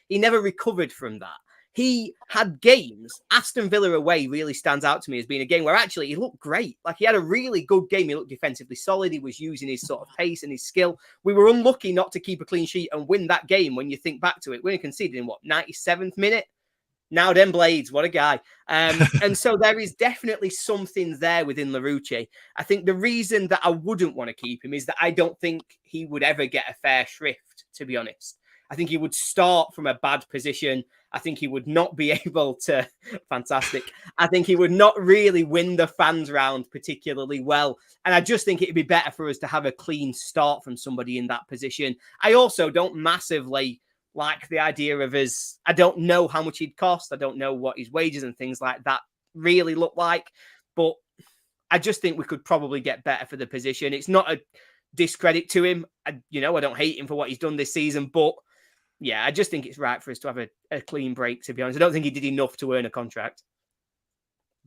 he never recovered from that. he had games. Aston Villa away really stands out to me as being a game where actually he looked great. Like he had a really good game. He looked defensively solid. He was using his sort of pace and his skill. We were unlucky not to keep a clean sheet and win that game when you think back to it. We conceded in 97th minute? Now them Blades, what a guy. And so there is definitely something there within Larouche. I think the reason that I wouldn't want to keep him is that I don't think he would ever get a fair shrift, to be honest. I think he would start from a bad position. I think he would not be able to, fantastic. I think he would not really win the fans round particularly well. And I just think it'd be better for us to have a clean start from somebody in that position. I also don't massively like the idea of his, I don't know how much he'd cost. I don't know what his wages and things like that really look like. But I just think we could probably get better for the position. It's not a discredit to him. I don't hate him for what he's done this season, but yeah, I just think it's right for us to have a clean break, to be honest. I don't think he did enough to earn a contract.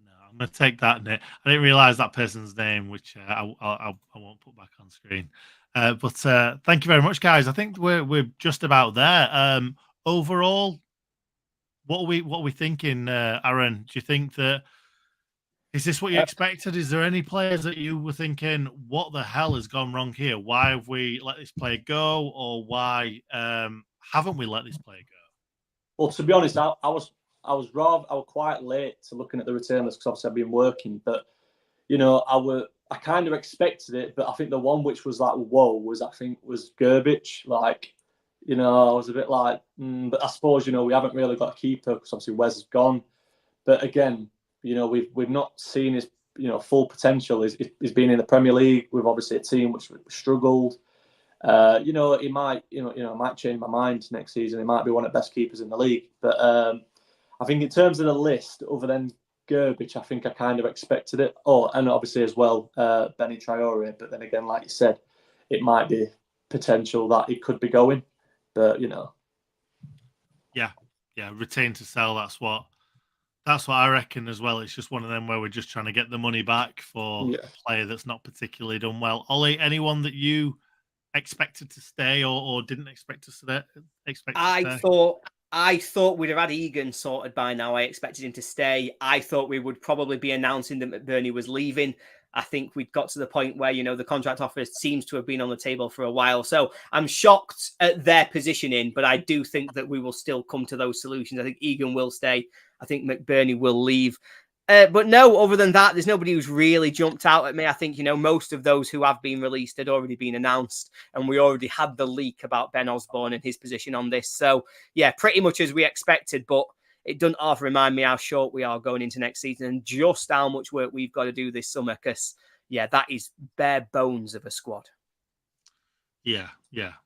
No, I'm going to take that, Nick. I didn't realise that person's name, which I won't put back on screen. But thank you very much, guys. I think we're just about there. Overall, what are we thinking, Aaron? Do you think that is this what you expected? Is there any players that you were thinking, what the hell has gone wrong here? Why have we let this player go, or why haven't we let this player go? Well, to be honest, I was quite late to looking at the return list because obviously I've been working, but I kind of expected it, but I think the one which was like whoa was Gerbic. Like, I was a bit like, but I suppose we haven't really got a keeper because obviously Wes is gone. But again, we've not seen his full potential. He's been in the Premier League with obviously a team which struggled. He might might change my mind next season. He might be one of the best keepers in the league. But I think in terms of the list, other than Gerbic, I think I kind of expected it. Oh, and obviously as well, Benny Traore. But then again, like you said, it might be potential that he could be going. But yeah, retain to sell. That's what I reckon as well. It's just one of them where we're just trying to get the money back for a player that's not particularly done well. Ollie, anyone that you expected to stay or didn't expect to stay? I thought we'd have had Egan sorted by now. I expected him to stay. I thought we would probably be announcing that McBurnie was leaving. I think we'd got to the point where, the contract offer seems to have been on the table for a while. So I'm shocked at their positioning, but I do think that we will still come to those solutions. I think Egan will stay. I think McBurnie will leave. But no, other than that, there's nobody who's really jumped out at me. I think, most of those who have been released had already been announced, and we already had the leak about Ben Osborne and his position on this. So, yeah, pretty much as we expected, but it doesn't half remind me how short we are going into next season and just how much work we've got to do this summer because, yeah, that is bare bones of a squad. Yeah.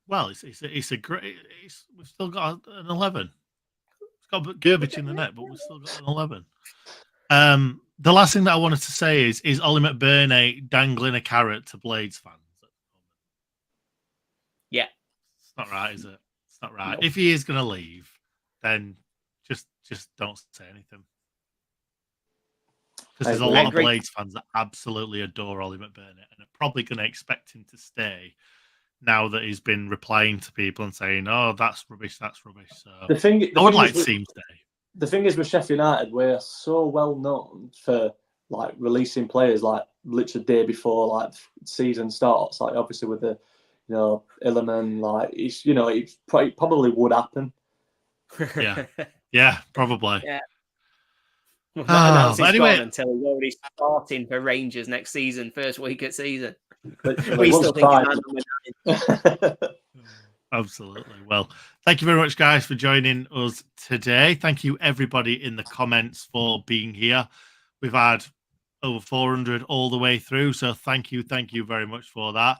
Well, it's a great... we've still got an 11. It's got Gerbic in the net, but we've still got an 11. The last thing that I wanted to say is Ollie McBurnie dangling a carrot to Blades fans. Yeah. It's not right, is it? It's not right. No. If he is going to leave, then just don't say anything. Because there's a lot of Blades fans that absolutely adore Ollie McBurnie and are probably going to expect him to stay now that he's been replying to people and saying, oh, that's rubbish, that's rubbish. So I would like to see him stay. The thing is with Sheffield United, we're so well known for like releasing players like literally the day before like season starts. Like obviously with the Illiman, like it probably would happen. Yeah, probably. Yeah. Anyway, until he's already starting for Rangers next season, first week of season. We still think Absolutely. Well, thank you very much, guys, for joining us today. Thank you, everybody in the comments, for being here. We've had over 400 all the way through, so thank you very much for that.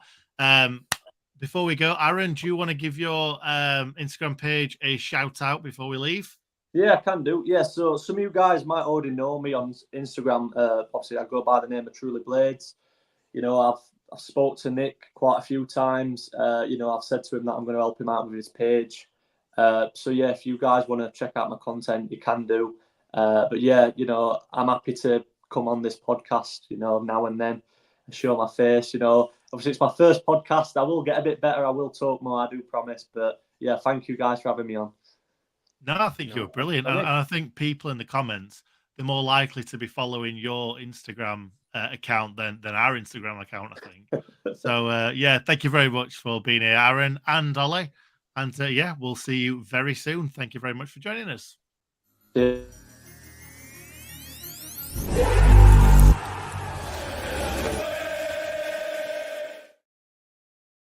Before we go, Aaron, do you want to give your Instagram page a shout out before we leave? Yeah, I can do. Yeah, so some of you guys might already know me on Instagram. Obviously, I go by the name of Truly Blades. I've spoke to Nick quite a few times. I've said to him that I'm going to help him out with his page. So yeah, if you guys want to check out my content, you can do. But yeah, I'm happy to come on this podcast, now and then and show my face. Obviously it's my first podcast. I will get a bit better. I will talk more. I do promise. But yeah, thank you guys for having me on. No, I think you were brilliant. I And mean- I think people in the comments, they're more likely to be following your Instagram account than our Instagram account, I think. So, yeah, thank you very much for being here, Aaron and Ollie. And yeah, we'll see you very soon. Thank you very much for joining us. Yeah.